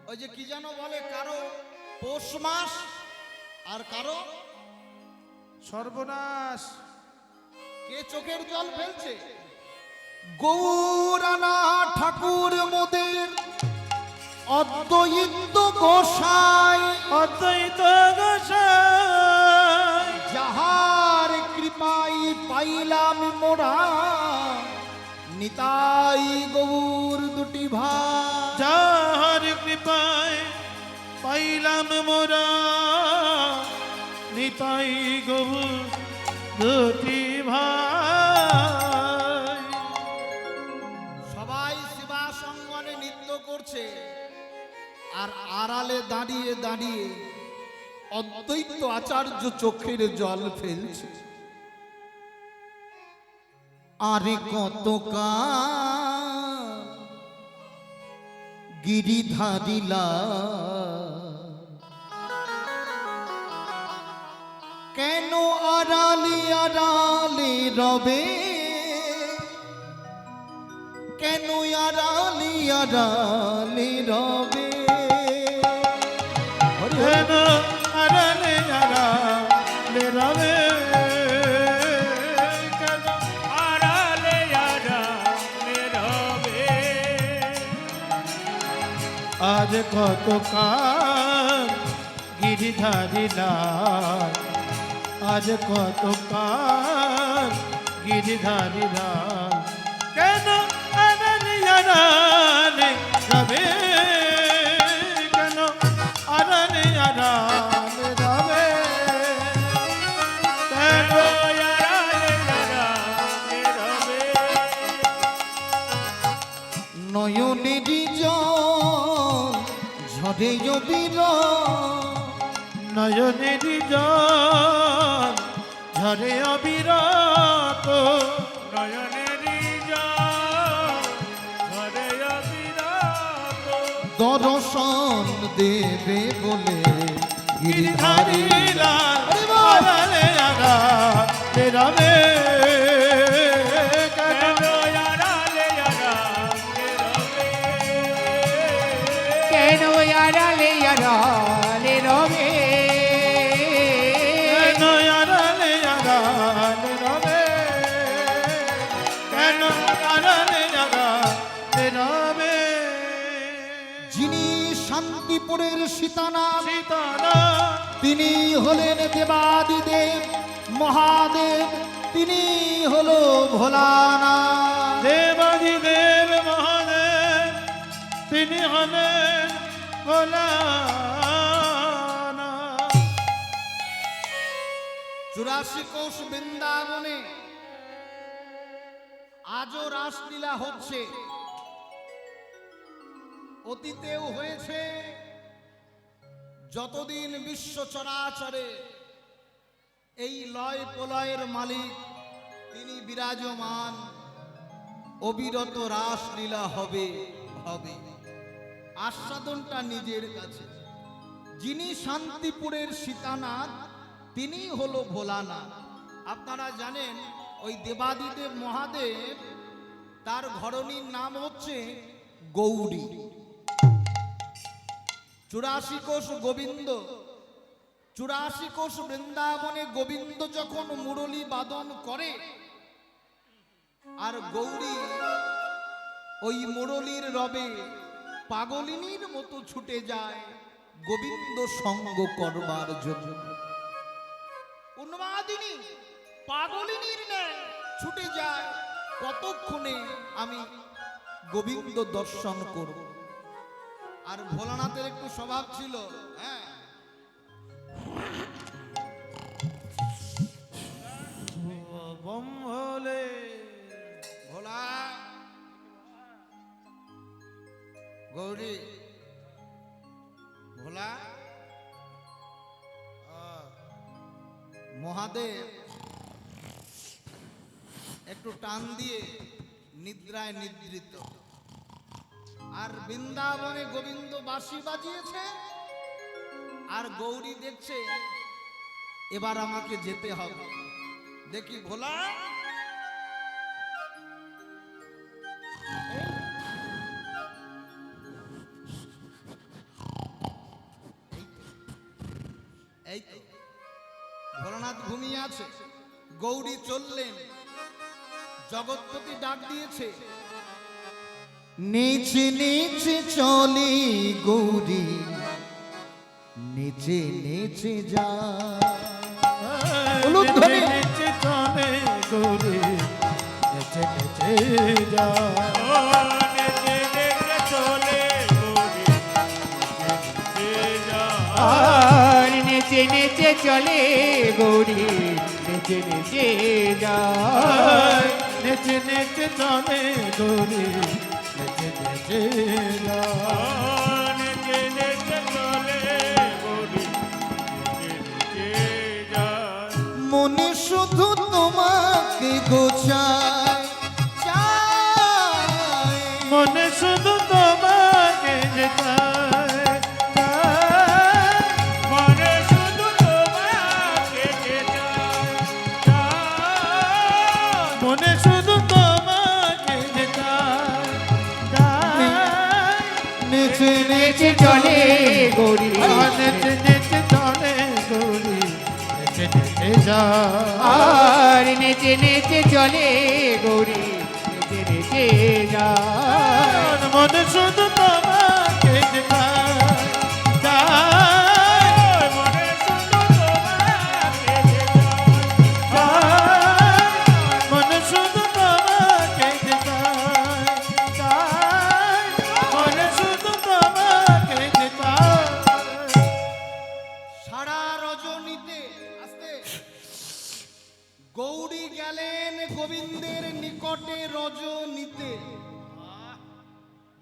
ওই যে কি যেন বলে, কারো পৌষ মাস আর কারো সর্বনাশ। কে চোখের জল ফেলছে? গৌরানা ঠাকুর মোদের অদ্বৈত গোসাই, অদ্বৈত গোসাই, যাহার কৃপায় পাইলাম মোরা নিতাই গৌর দুটি ভাই। যাহার কৃপায় পাইলাম মোরা নিতাই গৌর দুটি ভাই। সবাই শিবা সঙ্গনে নৃত্য করছে, আর আড়ালে দাঁড়িয়ে দাঁড়িয়ে অদ্বৈত আচার্য চোখের জল ফেলছে। আরে কত গিরিধারিলা কেন আড়ালে আড়ালে রবে, কেন আড়ালে আড়ালে রবে। কেন আড়ালে আড়ালে রবে, কেন আড়ালে আড়ালে রবে। আজ কত কাল গিরিধারিলা, আজ কত কাল গিরিধারিলা, কেন আড়ালে আড়ালে রবে, কেন আড়ালে আড়ালে রবে, কেন আড়ালে আড়ালে রবে। নয়নেরই জল ঝরে অবির, নয়নেরই জল ঝরে অবিরত, নয়নেরই জল ঝরে অবিরত। দর্শন দেবে বলে গিরিধারিলা গিরিধারিলা। আড়ালে আড়ালে রবে, কেন কেন আড়ালে আড়ালে রবে। কেন আড়ালে আড়ালে রবে, কেন আড়ালে আড়ালে রবে, কেন আড়ালে আড়ালে রবে। যিনি শান্তিপুরের সীতানাম, সীতারা তিনি হলেন দেবাদিদেব মহাদেব, তিনি হলো ভোলানাথ। দেবাদিদেব মহাদেব, তিনি হলেন ভোলানাথ। 84 কোষ বৃন্দাবনে আজও রাসলীলা হচ্ছে, অতীতেও হয়েছে। যতদিন বিশ্ব চরাচরে এই লয় প্রলয়ের মালিক তিনি বিরাজমান, অবিরত রাসলীলা হবে হবে। আস্বাদনটা নিজের কাছে। যিনি শান্তিপুরের সীতানাথ, তিনি হলো ভোলানাথ। আপনারা জানেন ওই দেবাদিদেব মহাদেব, তার ঘরণীর নাম হচ্ছে গৌরী। 84 কোষ গোবিন্দ, 84 কোষ বৃন্দাবনে গোবিন্দ যখন মুরলী বাদন করে, আর গৌরী ওই মুরলীর রবে পাগলিনীর মতো ছুটে যায় গোবিন্দ সঙ্গ করবার জন্য। উন্মাদিনী পাগলিনীর ন্যায় ছুটে যায়, কতক্ষণে আমি গোবিন্দ দর্শন করব। আর ভোলানাথের একটু স্বভাব ছিল, হ্যাঁ, বম ভোলে ভোলা গৌরী ভোলা মহাদেব একটু টান দিয়ে নিদ্রায় নিদ্রিত। আর বৃন্দাবনে গোবিন্দ বাঁশি বাজিয়েছে, আর গৌরী দেখছে এবার আমাকে যেতে হবে। দেখি ভোলা এই তো ভোলানাথ ঘুমিয়ে আছে, গৌরী চললেন, জগৎপতি ডাক দিয়েছে, নিচে নিচে চলে গৌরী, নিচে নিচে যা। হলুদ ধ্বনি। নেচে চলে গৌরী, নেচে নেচে যা। ও নেচে নেচে চলে গৌরী, নেচে নেচে যায়। আর নেচে নেচে চলে গৌরী, নেচে নেচে যায়। নেচে নেচে চলে গৌরী, নেচে নেচে যা। নেচে নেচে চলে গৌরী, নেচে নেচে যায়। মনে শুধু তোমাকে গোছায় চায়। মনে শুধু তোমাকে যেতায়, মনে শুধু তোমাকে যে চায়, চায়। মনে শুধু তোমাকে যেতায়, নেচে নেচে চলে গৌরী, নেচে নেচে চলে গৌরী, নেচে নেচে যা। আর নেচে নেচে চলে গৌরী, নেচে নেচে যায়। মনে শুধু তোমাকে যেতায়, মনে শুধু তোমাকে যে চায়, মনে শুধু তোমাকে যেতায়, মনে শুধু তোমাকে যেতায়। সারা রজনীতে আস্তে গৌরী গেলেন গোবিন্দের নিকটে রজনীতে,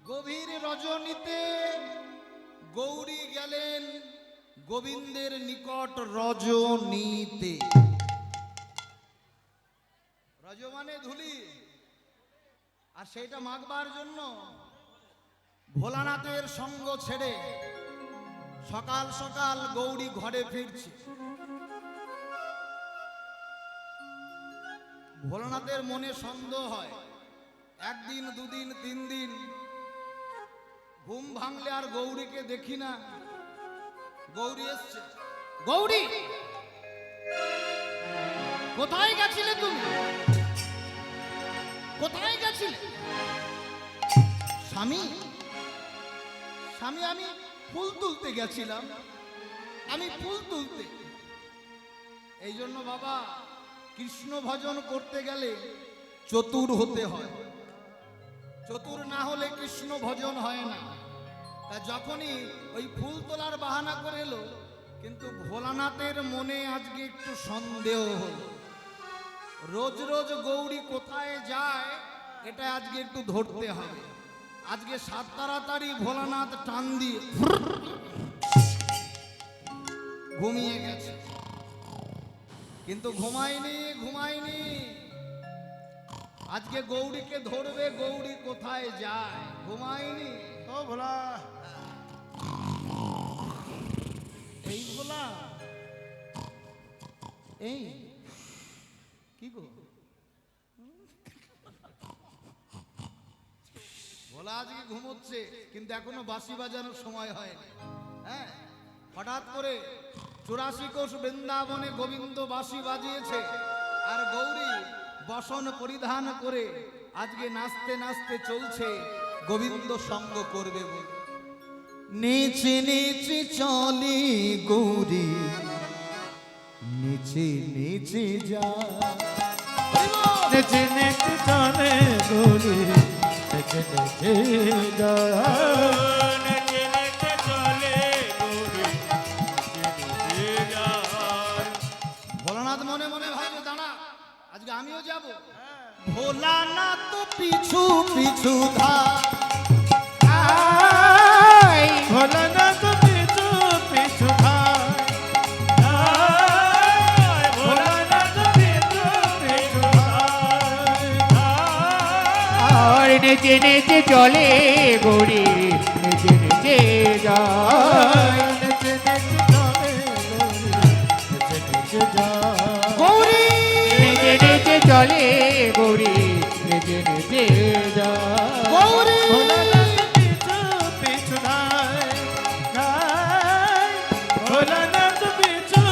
গভীর রজনীতে গৌরী গেলেন গোবিন্দের নিকট রজনীতে। রজ মানে ধুলি, আর সেইটা মাখবার জন্য ভোলানাথের সঙ্গ ছেড়ে সকাল সকাল গৌরী ঘরে ফিরছে। ভোলানাথের মনে সন্দেহ হয়, একদিন দুদিন তিন দিন ঘুম ভাঙলে আর গৌরীকে দেখি না। গৌরী এসছে, গৌরী কোথায় গেছিলে তুমি, কোথায় গেছিলে? স্বামী, স্বামী আমি ফুল তুলতে গেছিলাম, আমি ফুল তুলতে। এই জন্য বাবা কৃষ্ণ ভজন করতে গেলে চতুর হতে হয়, চতুর না হলে কৃষ্ণ ভজন হয় না। তা যখনই ওই ফুল তোলার বাহানা করে এলো, কিন্তু ভোলানাথের মনে আজকে একটু সন্দেহ হলো। রোজ রোজ গৌরী কোথায় যায় এটা আজকে একটু ধরতে হবে। আজকে সাত তাড়াতাড়ি ভোলানাথ টান দিয়ে ঘুমিয়ে গেছে, কিন্তু ঘুমায়নি ঘুমায়নি। আজকে গৌরীকে ধরবে, গৌরী কোথায় যায়, ঘুমায়নি। ও ভোলা, এই ভোলা, এই কি গো ভোলা আজকে ঘুমোচ্ছে, কিন্তু এখনো বাঁশি বাজানোর সময় হয়নি। হ্যাঁ, হঠাৎ করে 84 কোষ বৃন্দাবনে গোবিন্দ বাঁশি বাজিয়েছে, আর গৌরী বসন পরিধান করে আজকে নাচতে নাচতে চলছে গোবিন্দ সঙ্গ করবে বলে। নিচে নিচে চলে গৌরী, নিচে নিচে যা। নেচে নেচে চলে গৌরী, নেচে নেচে যা। নেচে নেচে চলে গৌরী, নেচে নেচে যায়। ভোলানাথ মনে মনে ভাবছে, দাঁড়া আজকে আমিও যাব। ভোলানাথ তো পিছু পিছু আই ভোলা না তো পিছু পিছু ভাই, ভোলা না তো পিছু পিছু ভাই। আর নেচে নেচে চলে গৌরী, নেচে নেচে যায়। নেচে নেচে চলে গৌরী, নেচে নেচে যা। গৌরী নেচে নেচে চলে গৌরী, নেচে নেচে যায়। গৌরী ভোলা না তো পিছু পিছু ভাই, ভোলা না তো পিছু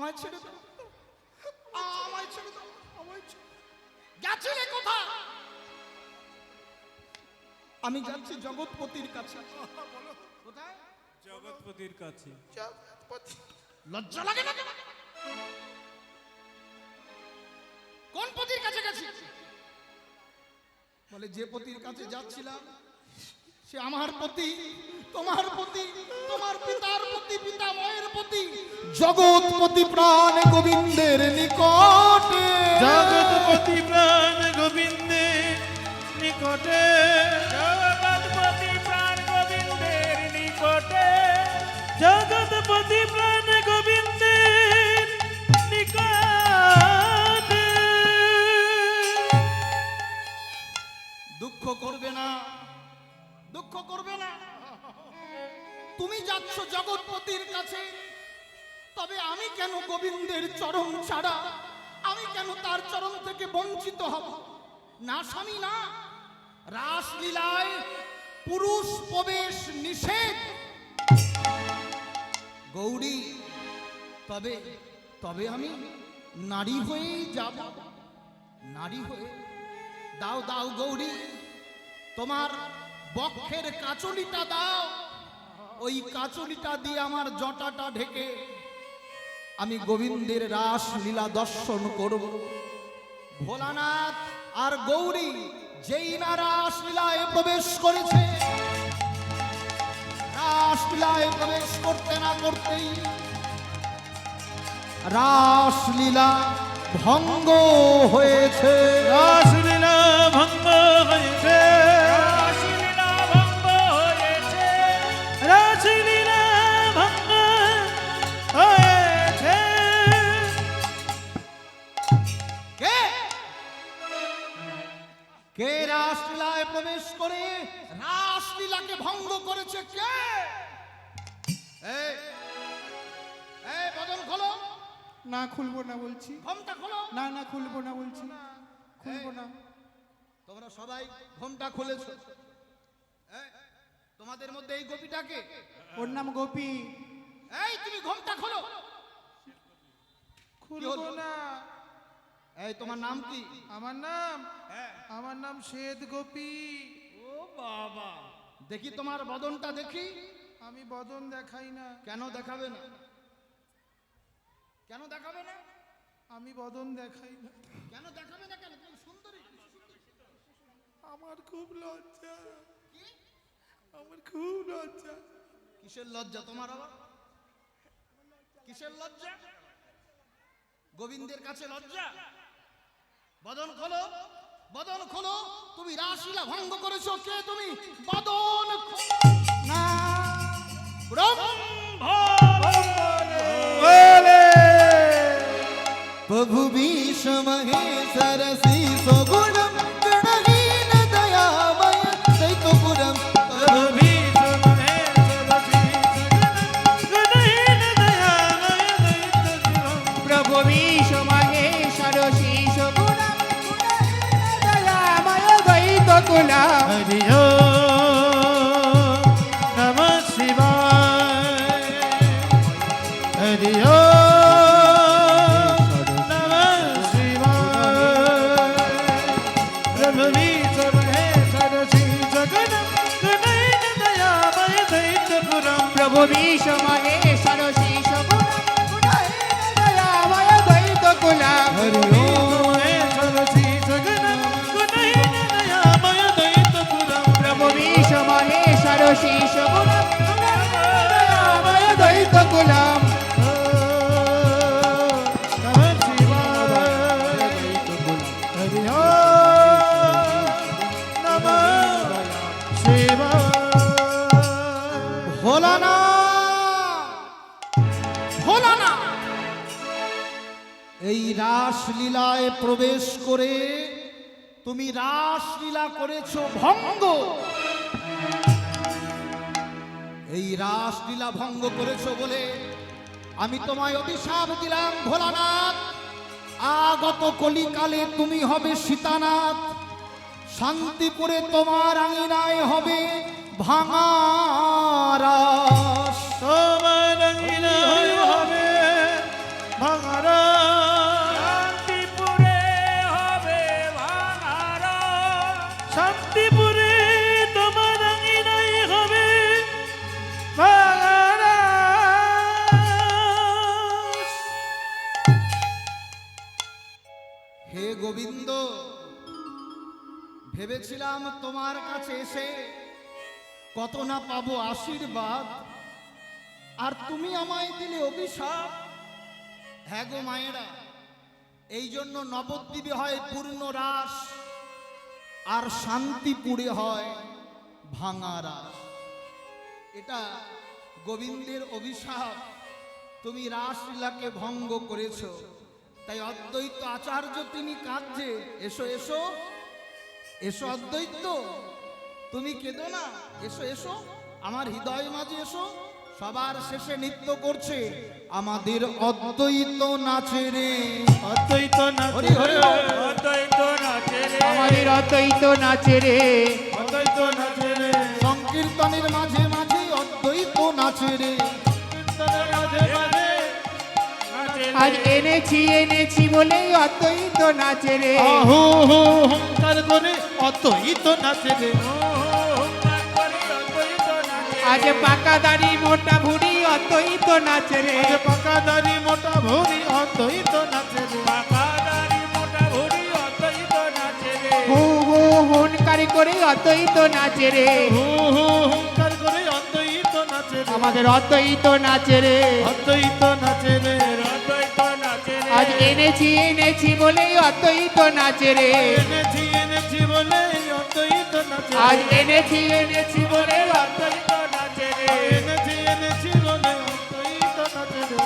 আমায় ছেড়ে দাও, আমায় ছেড়ে দাও, আমায় ছেড়ে দাও। গেছিলে কোথায়? আমি যাচ্ছি জগৎপতির কাছে। কোথায়? জগৎপতির কাছে। লজ্জা লাগে না? কোন পতির কাছে গেছি? বলে যে পতির কাছে যাচ্ছিলাম সে আমার পতি, তোমার পতি, তোমার পিতার পতি, পিতামহের পতি, জগৎপতি প্রাণ গোবিন্দের নিকটে। জগৎপতি প্রাণ গোবিন্দের নিকটে, জগৎপতি প্রাণ গোবিন্দের নিকটে, জগৎপতি প্রাণ গোবিন্দের নিকটে। দুঃখ করবে না, দুঃখ করবে না। তুমি যাচ্ছ জগৎপতির কাছে, তবে আমি কেন গোবিন্দের চরণ ছাড়া, আমি কেন তার চরণ থেকে বঞ্চিত হব? না স্বামী না, রাসলীলায় পুরুষ প্রবেশ নিষেধ গৌরী। তবে তবে আমি নারী হয়েই যাব, নারী হয়ে। দাও দাও গৌরী, তোমার বক্ষের কাচুলিটা দাও, ওই কাচুলিটা দিয়ে আমার জটাটা ঢেকে আমি গোবিন্দের রাস লীলা দর্শন করব। ভোলানাথ আর গৌরী যেই না রাস লীলায় প্রবেশ করেছে, রাস লীলায় প্রবেশ করতে না করতেই রাস লীলা ভঙ্গ হয়েছে। রাসলীলা ভঙ্গ হয়েছে, রাসলীলা ভঙ্গ হয়েছে, রাসলীলা ভঙ্গ হয়েছে। কে কে রাসলীলায় প্রবেশ করে রাসলীলাকে ভঙ্গ করেছে? কে? এই এই বদন খোলো, না খুলবো না বলছি, ঘোমটা খোলো। না না খুলবো না বলছি, খুলবো না। তোমরা সবাই ঘোমটা খুলেছো। এই, তোমাদের মধ্যে এই গোপীটাকে? ওর নাম গোপী। এই তুমি ঘোমটা খোলো। খুলবো না। এই তোমার নাম কি? আমার নাম শ্বেত গোপী। ও বাবা, দেখি তোমার বদনটা দেখি। আমি বদন দেখাই না। কেন দেখাবে না? কেন দেখাবে না? আমি বদন দেখাই না। কেন দেখাবে না? কেন? তুমি সুন্দরী। আমার খুব লজ্জা, আমার খুব লজ্জা। কিসের লজ্জা তোমার আবার? কিসের লজ্জা? গোবিন্দের কাছে লজ্জা? বদন খোলো, বদন খোলো। তুমি রাসলীলা ভঙ্গ করেছো। কে তুমি? বদন খোলো। না प्रभु विश्व महेश्वर शीशो गुणम गणहीन दयामय दैत्यपुरम। प्रभु विश्व महेश्वर गणहीन दयामय दैत्यपुरम। प्रभु विश्व महेश्वर शीश गुणम दयामय द्वैत कुलम। हरि ओम नमः शिवाय, हरि ओम नमः शिवाय। प्रभु विश्व महेश्वर शीश गुणम गणहीन दयामय दैत्यपुरम। प्रभु विश्व महेश्वर शीश गुणम दयामय द्वैत कुलम। हरि ओम महेश्वर शीश गुणम गणहीन दयामय दैत्यपुरम। प्रभु विश्व महेश्वर शीश गुणम दयामय द्वैत कुलम। नमः शिवाय, हरि ओम नमः शिवाय। ভোলানা, ভোলানা, এই রাসলীলায় প্রবেশ করে তুমি রাসলীলা করেছো ভঙ্গ। এই রাসলীলা ভঙ্গ করেছো বলে আমি তোমায় অভিশাপ দিলাম ভোলানাথ। আগত কলিকালে তুমি হবে সীতানাথ। শান্তিপুরে তোমার আঙিনায় হবে ভাঙা রাস। তোমার আঙিনায় হবে ভাঙা ভেবেছিলাম তোমার কাছে এসে কত না পাবো আশীর্বাদ, আর তুমি আমায় দিলে অভিশাপ। হ্যাঁ গো মায়েরা, এই জন্য নবদ্বীপে হয় পূর্ণ রাস, আর শান্তিপুরে হয় ভাঙা রাস। এটা গোবিন্দের অভিশাপ, তুমি রাসলীলাকে ভঙ্গ করেছো। তাই অদ্বৈত আচার্য তিনি কাঁদছে, এসো এসো এসো অদ্বৈত, তুমি কেঁদো না, এসো এসো আমার হৃদয় মাঝে এসো। সবার শেষে নৃত্য করছে আমাদের অদ্বৈত নাচে রে, অদ্বৈত হরি হরি নাচে বল। অদ্বৈত নাচে রে, আমাদের অদ্বৈত নাচে রে, অদ্বৈত নাচে রে, সংকীর্তনের মাঝে মাঝে অদ্বৈত নাচে রে। কীর্তনের মাঝে মাঝে নাচে রে। আজ এনেছি এনেছি বলে অদ্বৈত নাচে রে, আহো হো হুঙ্কার করে অদ্বৈত নাচে রে, হুঙ্কার করে অদ্বৈত নাচে রে। আজ পাকা দাড়ি মোটা ভুড়ি অদ্বৈত নাচে রে, আজ পাকা দাড়ি মোটা ভুঁড়ি অদ্বৈত নাচে রে, পাকা দাড়ি মোটা ভুঁড়ি অদ্বৈত নাচে রে। হু হু হুনকারি করে অদ্বৈত নাচে রে, হু হু হুঙ্কার করে অদ্বৈত নাচে রে, আমাদের অদ্বৈত নাচে রে। অদ্বৈত নাচে রে, অদ্বৈত নাচে রে। আজ এনেছি এনেছি বলে অদ্বৈত নাচে রে, এনেছি এনেছি বলে অদ্বৈত নাচে আজ রে, এনেছি এনেছি বলে অদ্বৈত নাচে রে। এনেছি এনেছি বলে অদ্বৈত নাচে রে,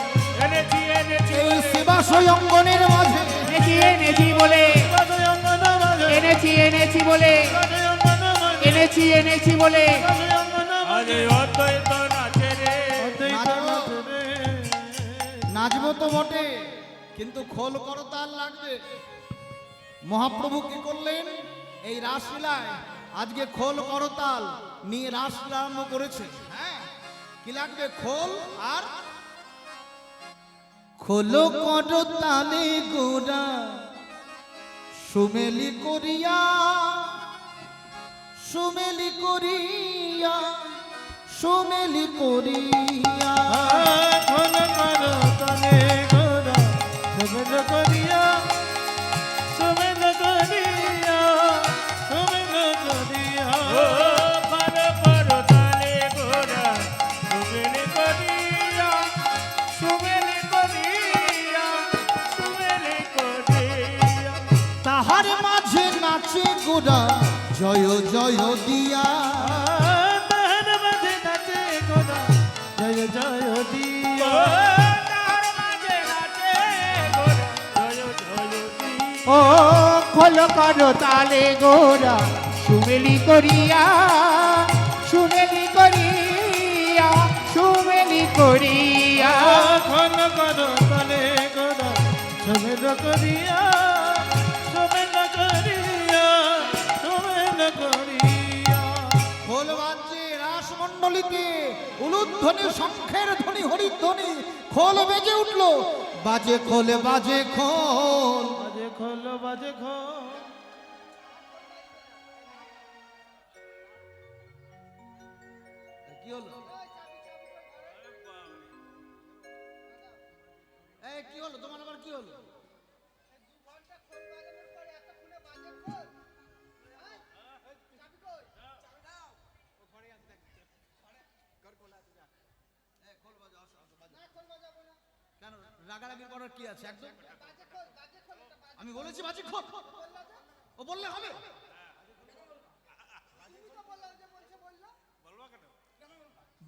এনেছি এনেছি এই বলে সেবাশয় অঙ্গনের মাঝে এনেছি এনেছি বলে বাজে অঙ্গন বাজে, এনেছি এনেছি বলে বাজে অঙ্গন বাজে, এনেছি এনেছি বলে বাজে অঙ্গন আজ বাজে, অদ্বৈত নাচে রে। অদ্বৈত নাচে রে। নাচবো তো বটে, কিন্তু খোল করতাল লাগবে। মহাপ্রভু কি করলেন এই রাসলীলায়? আজকে খোল করতাল নিয়ে রাসলীলা আরম্ভ করেছে। হ্যাঁ, কি লাগবে? খোল আর খোলো করতালে গোড়া সুমেলি করিয়া, সুমেলি করিয়া, সুমেলি করিয়া। খোল করো তলে গোরা, সুমেল করিয়া, সুমেল করিয়া, সুমেল করিয়া। ও পার পার তালে গোরা, সুমেলি করিয়া, সুমেলি করিয়া, সুমেলি করিয়া। তাহার মাঝে নাচে গোরা জয় জয় দিয়া। তাহার মাঝে নাচে গোরা, জয় জয় ও দিয়া। তার মাঝে নাচে গোরা, জয় জয় দিয়া। ও খোল করো তালে গোরা সুমেলি করিয়া, সুমেলি করিয়া, সুমেলি করিয়া। খোল করো তলে গোরা, সুমেল করিয়া, সুমেল করিয়া, সুমেল করিয়া। খোল বাজছে রাসমণ্ডলীতে, উলুধ্বনি শঙ্খের ধ্বনি হরিধ্বনি, খোল বেজে উঠলো, বাজে খোল বাজে খোল। বাজে খোল বাজে খোল। কি হলো? এই কি হলো তোমার, আবার কি হলো? কেন রাগারাগি করার কি আছে? একদম আমি বলেছি বাজে খোল, ও বললে হবে?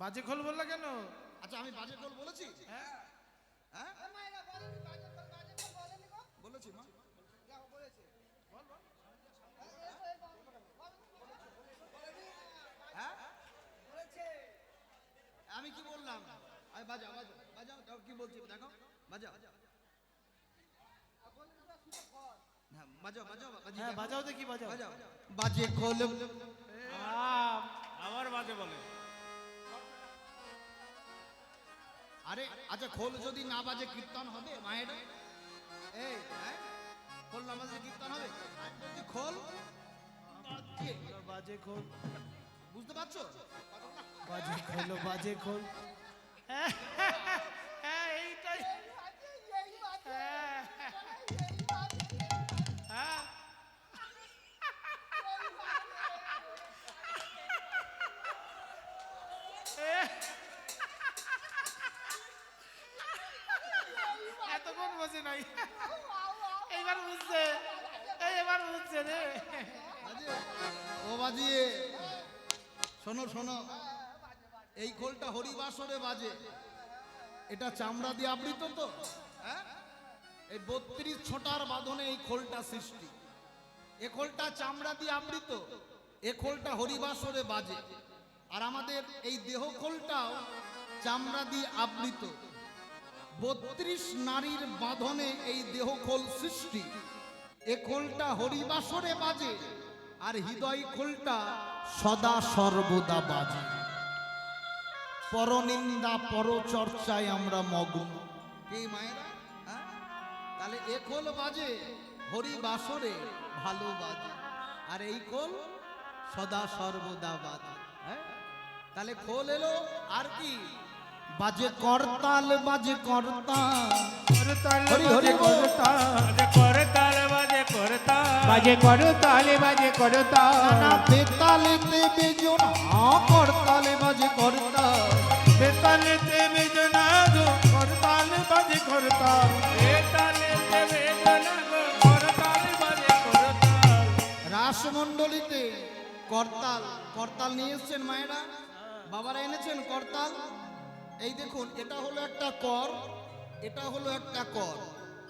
বাজে খোল বললা কেন? আচ্ছা আমি বাজে খোল বলেছি? হ্যাঁ হ্যাঁ বলেছি মা। হ্যাঁ? আমি কি বললাম? আরে বাজাও বাজাও বাজাও, তাও কি বলছি দেখো, বাজাও। হ্যাঁ বাজাও বাজাও বাজি, হ্যাঁ বাজাও দেখি বাজাও। বাজাও। বাজে খোল, আবার বাজে বলে। আরে আচ্ছা খোল যদি না বাজে কীর্তন হবে মায়ের? এই হ্যাঁ, খোল না বাজে কীর্তন হবে? আর যদি খোল বাজে, বাজে খোল, বুঝতে পারছো? বাজে খোল, বাজে খোল। হ্যাঁ, এইটাই। হ্যাঁ, হ্যাঁ। বোঝে নাই, এইবার বুঝছে, এবার বুঝছে রে। বাজে? ও বাজিয়ে শোনো শোনো, এই খোলটা হরিবাসরে বাজে, এটা চামড়া দিয়ে আবৃত তো, হ্যাঁ? এই 32 ছোটার বাঁধনে এই খোলটা সৃষ্টি, এ খোলটা চামড়া দিয়ে আবৃত, এ খোলটা হরিবাসরে বাজে। আর আমাদের এই দেহ খোলটাও চামড়া দিয়ে আবৃত। 32 নারীর বাঁধনে এই দেহ খোল সৃষ্টি, এ খোলটা হরিবাসরে বাজে, আর হৃদয় খোলটা সদা সর্বদা বাজে। পরনিন্দা পরচর্চায় আমরা মগ্ন। এই মায়েরা, হ্যাঁ? তাহলে এ খোল বাজে হরিবাসরে ভালো বাজে, আর এই খোল সদা সর্বদা বাজে, হ্যাঁ? তাহলে খোল এলো আর কি বাজে, করতাল বাজে করতাল, হরি হরি বল। বাজে করতাল বাজে করতাল, বাজে করতাল, না বেতালেতে বেজনা, করতালে বাজে করতাল, বেতালেতে বেজনা গো করতাল বাজে করতাল, বেতালেতে বেদনা গো করতাল বাজে করতাল। রাসমণ্ডলীতে করতাল, করতাল নিয়ে এসছেন মায়েরা, বাবারা এনেছেন করতাল। এই দেখুন, এটা হলো একটা কর, এটা হলো একটা কর,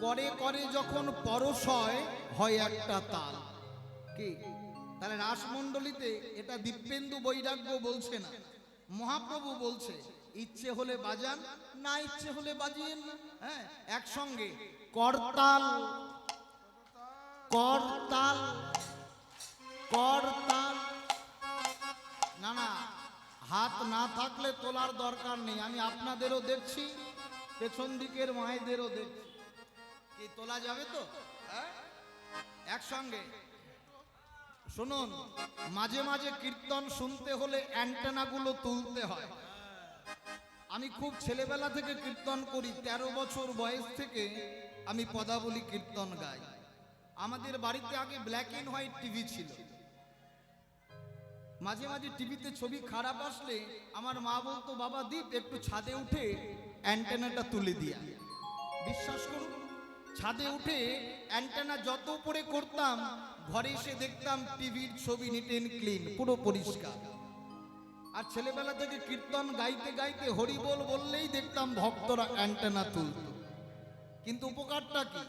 করে করে যখন পরশ হয়, হয় একটা তাল। কি তাহলে রাসমণ্ডলীতে এটা দিব্যেন্দু বৈরাগ্য বলছে না, মহাপ্রভু বলছে, ইচ্ছে হলে বাজান, না ইচ্ছে হলে বাজিয়েন না। হ্যাঁ, একসঙ্গে করতাল করতাল করতাল। না না, হাত না থাকলে তোলার দরকার নেই, আমি আপনাদেরও দেখছি, পেছন দিকের মায়েদেরও দেখছি। কি তোলা যাবে তো? হ্যাঁ? একসঙ্গে শুনুন, মাঝে মাঝে কীর্তন শুনতে হলে অ্যান্টেনাগুলো তুলতে হয়। আমি খুব ছেলেবেলা থেকে কীর্তন করি, 13 বছর বয়স থেকে আমি পদাবলী কীর্তন গাই। আমাদের বাড়িতে আগে ব্ল্যাক এন্ড হোয়াইট টিভি ছিল, মাঝে মাঝে টিভিতে ছবি খারাপ আসলে আমার মা বলতো, বাবা দীপ একটু ছাদে উঠে অ্যান্টেনাটা তুলে দিয়া। বিশ্বাস করুন, ছাদে উঠে অ্যান্টেনা যত উপরে করতাম, ঘরে এসে দেখতাম টিভির ছবি নিট এন্ড ক্লিন, পুরো পরিষ্কার। আর ছেলেবেলা থেকে কীর্তন গাইতে গাইতে হরি বল বললেই দেখতাম ভক্তরা অ্যান্টেনা তুলত। কিন্তু উপকারটা কি?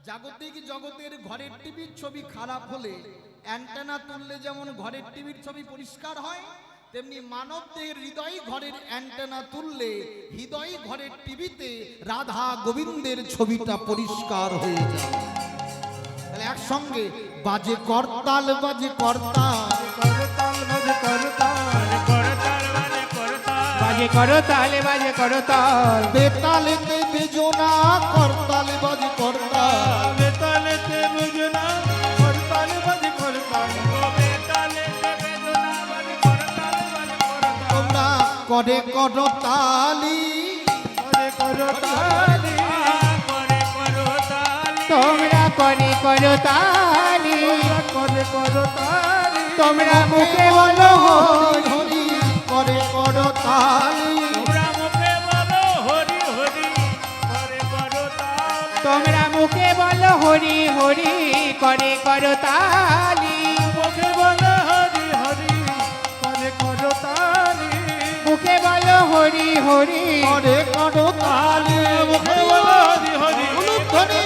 জাগতিক জগতের ঘরের টিভির ছবি খারাপ হলে অ্যান্টেনা তুললে যেমন ঘরের টিভির ছবি পরিষ্কার হয়, তেমনি মানবদের হৃদয় ঘরের অ্যান্টেনা তুললে হৃদয় ঘরের টিভিতে রাধা গোবিন্দের ছবিটা পরিষ্কার হয়ে যায়। তাহলে একসঙ্গে বাজে করতাল বাজে করতাল, করতাল বাজে করতাল, বাজে করতাল, বাজে করতাল, বেতালেতে বেজনা, করতাল বাজে করতাল, বেতালেতে বেজনা করতাল বাজে করতাল, বেতালেতে বেদনা বাজে করতাল বাজে করতাল। তোমরা করে করতালি, করে করতালি, করে করতালি, তোমরা করে করতালি, করে করতালি, তোমরা মুখে বলো হরি হরি, হরি করে করতালি, তোমরা মুখে বলো হরি হরি করে করতাল। তোমরা মুখে বলো হরি হরি করে করতালি, মুখে বলে হরি হরি করে করতালি, মুখে বলো হরি হরি, করে করতালি, মুখে বলে হরি হরি, উলুধ্বনি,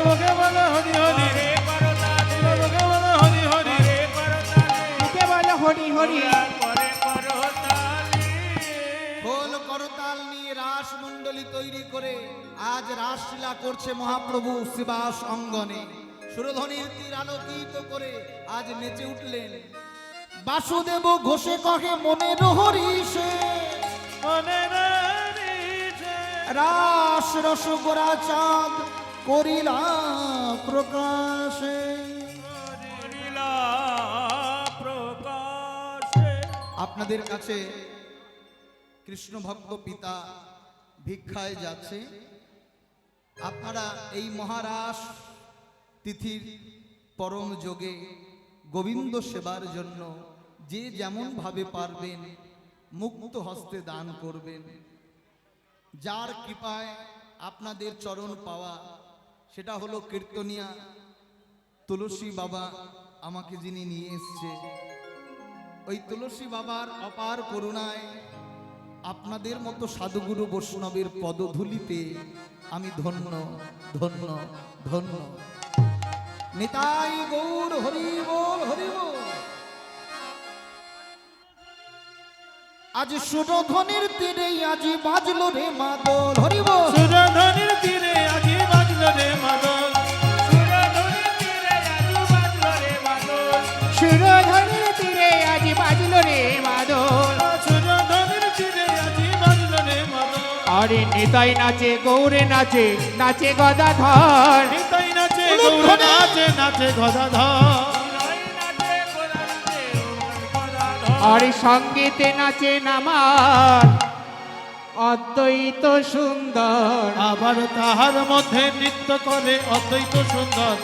মুখে বলে হরি হরি, করে করতালি, মুখে বলে হরি হরি, করে করতালি, মুখে বলো হরি হরি। করে করতালি। খোল করতাল নিয়ে রাস মণ্ডলী তৈরি করে আজ রাসলীলা করছে মহাপ্রভু শিবাস অঙ্গনে। সুরধ্বনির তীর আলোকিত করে আজ নেচে উঠলেন বাসুদেব ঘোষে কহে মনের হরিষে, মনের হরিষে, রাস রস গোরা চাঁদ করিলা প্রকাশে। করিলা প্রকাশে। আপনাদের কাছে কৃষ্ণ ভক্ত পিতা ভিক্ষায় যাচ্ছে, আপনারা এই মহারাস তিথির পরম যোগে গোবিন্দ সেবার জন্য যে যেমন ভাবে পারবেন মুক্ত হস্তে দান করবেন। যার কৃপায় আপনাদের চরণ পাওয়া সেটা হলো কীর্তনিয়া তুলসী বাবা আমাকে যিনি নিয়ে এসছে। ওই তুলসী বাবার অপার করুণায় আপনাদের মতো সাধুগুরু বৈষ্ণবের পদধূলিতে আমি ধন্য ধন্য ধন্য। নিতাই গৌর হরি বল হরি বল। আজ সুরধনির তীরে আজি বাজলো রে মাদল হরি বল। সুরধনির তীরে আজি বাজলো রে মাদল, সুরধনির তীরে আজি বাজলো রে মাদল, সুরধনির তীরে আজ বাজলো রে মাদল। সুরধনির তীরে আজি বাজলো রে মাদল। আরে নিতাই নাচে গৌরে নাচে, নাচে গদাধর। নিতাই নাচে গৌর নাচে, নাচে গদাধর। নিতাই নাচে গোরা নাচে গদাধর। আর সঙ্গীতে নাচে নামার অদ্বৈত সুন্দর। আবার তাহার মধ্যে নৃত্য করে অদ্বৈত সুন্দর।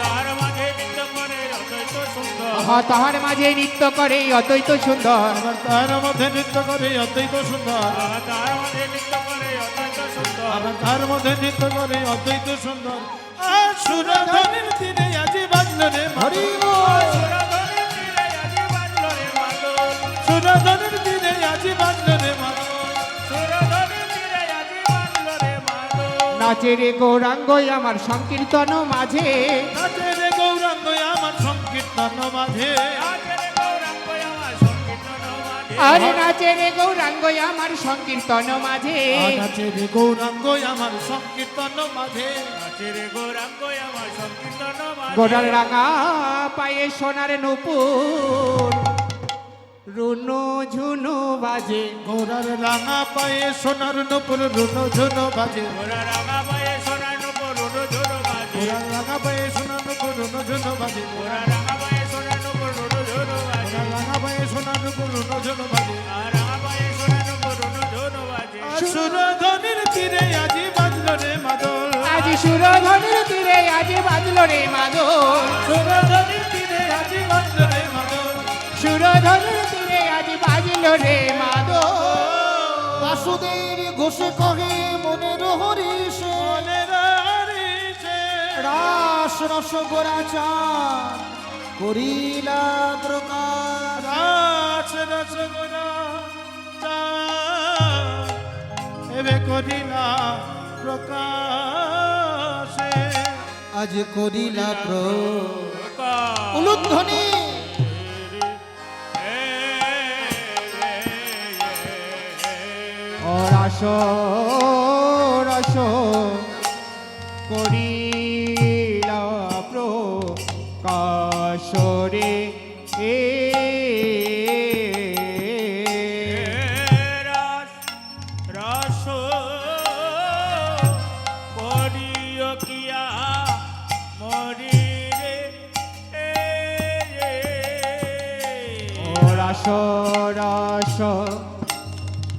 তার মাঝে নৃত্য করে অদ্বৈত সুন্দর। তাহার মাঝে নৃত্য করে অদ্বৈত সুন্দর। আবার তাহার মধ্যে নৃত্য করে অদ্বৈত সুন্দর। তার মাঝে নৃত্য করে অদ্বৈত সুন্দর। আবার তার মধ্যে নৃত্য করে অদ্বৈত সুন্দর। আর সুরধনির তীরে আজি বাজলো রে হরি বল। সুরধনির তীরে আজি বাজলো রে মাদল, সুরধনির তীরে আজি বাজলো রে মাদল। সুরধনির তীরে আজি বাজলো রে মাদল। নাচে রে গৌরাঙ্গ আমার সংকীর্তন মাঝে। নাচে রে গৌরাঙ্গ আমার সংকীর্তন মাঝে। নাচে রে গৌরাঙ্গ আমার সংকীর্তন মাঝে। আরে নাচে রে গৌরাঙ্গ আমার সংকীর্তন মাঝে। নাচে রে গৌরাঙ্গ আমার সংকীর্তন মাঝে। নাচে রে গৌরাঙ্গ আমার সংকীর্তন মাঝে। গোড়ার রাঙা পায়ে সোনার নুপুর, রুনু ঝুনু বাজে। গৌরার রাঙা পায়ে সোনার নুপুর রুনো ঝুনো বাজে। গোরা রাঙা পায়ে সোনার নুপুর রুনু ঝুনু বাজে। গৌরার রাঙা পায়ে সোনার নুপুর রুনো ঝুনো বাজে। গোরা রাঙা পায়ে সোনার নুপুর রুনু ঝুনু বাজে। গৌরার রাঙা পায়ে সোনার নুপুর রুনো ঝুনো বাজে। আর রাঙা পায়ে সোনার নুপুর রুনু ঝুনু বাজে। আর সুরধনির তীরে আজি বাজলো রে মাদল। আজ সুরধনির তীরে আজ বাজলো রে মাদল। সুরধনির তীরে আজি বাজলো রে মাদল। সুরধনির তীরে আজ বাজলো রে মাদল। বাসুদেব ঘোষে কহে মনের হরিষে মনের হরিষে রাস রস গোরা চাঁদ করিলা প্রকাশ। রাস রস গোরা চাঁদ এবে করিলা প্রকাশে। আজ করিলা প্রকাশ। উলুধ্বনি রাস রস করিলা প্রকাশ রে রাস রাস করিও কিয়া মরি রে রাস রস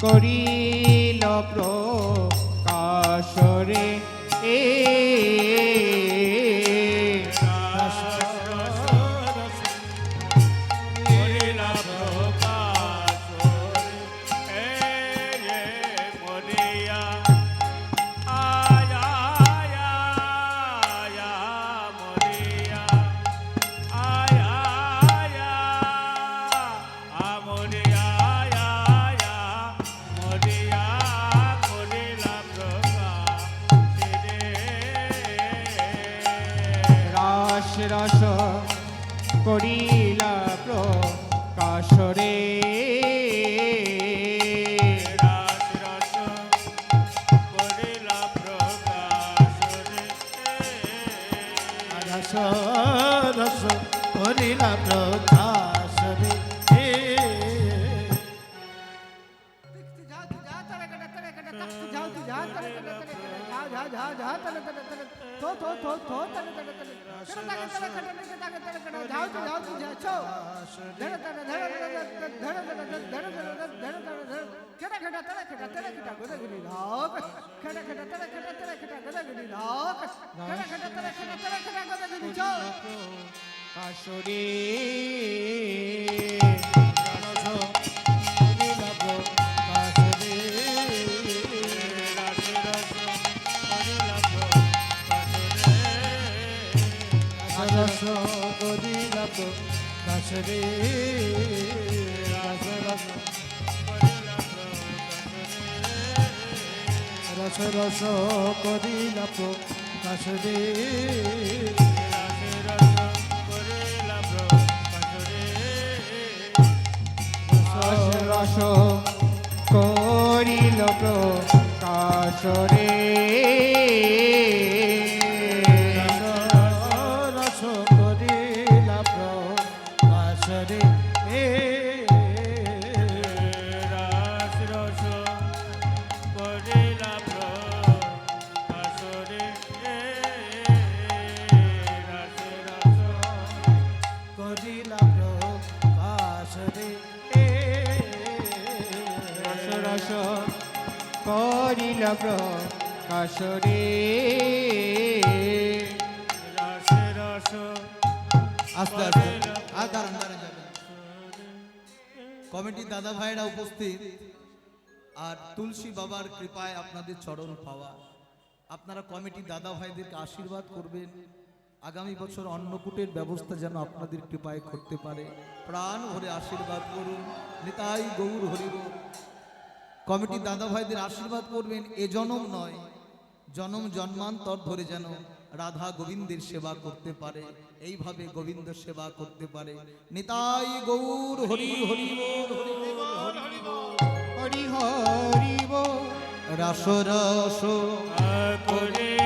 করিল প্রকাশ রে রাস রাস করিলা প্রকাশ রে মরিয়া আয়া আয়া আয়া মরিয়া আয়া আয়া আমরিয়া আয়া আয়া মরিয়া করিলা প্রকাশ রে রাস রস করিলা প্রকাশ রে রাস রস করিলা প্রকাশ রে রস রস করিলা প্রকাশ রে। কাশরে রাস রস করিলা প্রকাশ রে করিলা প্রকাশ রে রস রস করিলা প্রকাশ রে রস করিল প্রকাশ রে রস করিলা প্রকাশ রে করিলা প্রকাশ রে রস করিল প্রকাশ রে আস্তে আস্তে আর দাঁড়ান দাঁড়ান যাবেন। কমিটির দাদা ভাইরা উপস্থিত আর তুলসী বাবার কৃপায় আপনাদের চরণ পাওয়া। আপনারা কমিটির দাদা ভাইদেরকে আশীর্বাদ করবেন, আগামী বছর অন্নকূটের ব্যবস্থা যেন আপনাদের কৃপায় করতে পারে। প্রাণ ভরে আশীর্বাদ করুন। নিতাই গৌর হরিবোল। কমিটির দাদা ভাইদের আশীর্বাদ করবেন, এ জনম নয় জনম জন্মান্তর ধরে যেন রাধা গোবিন্দের সেবা করতে পারে, এইভাবে গোবিন্দ সেবা করতে পারে। নিতাই গৌর হরি হরি বল, হরি বল, হরি বল। হরি হরি বল রাস রস করে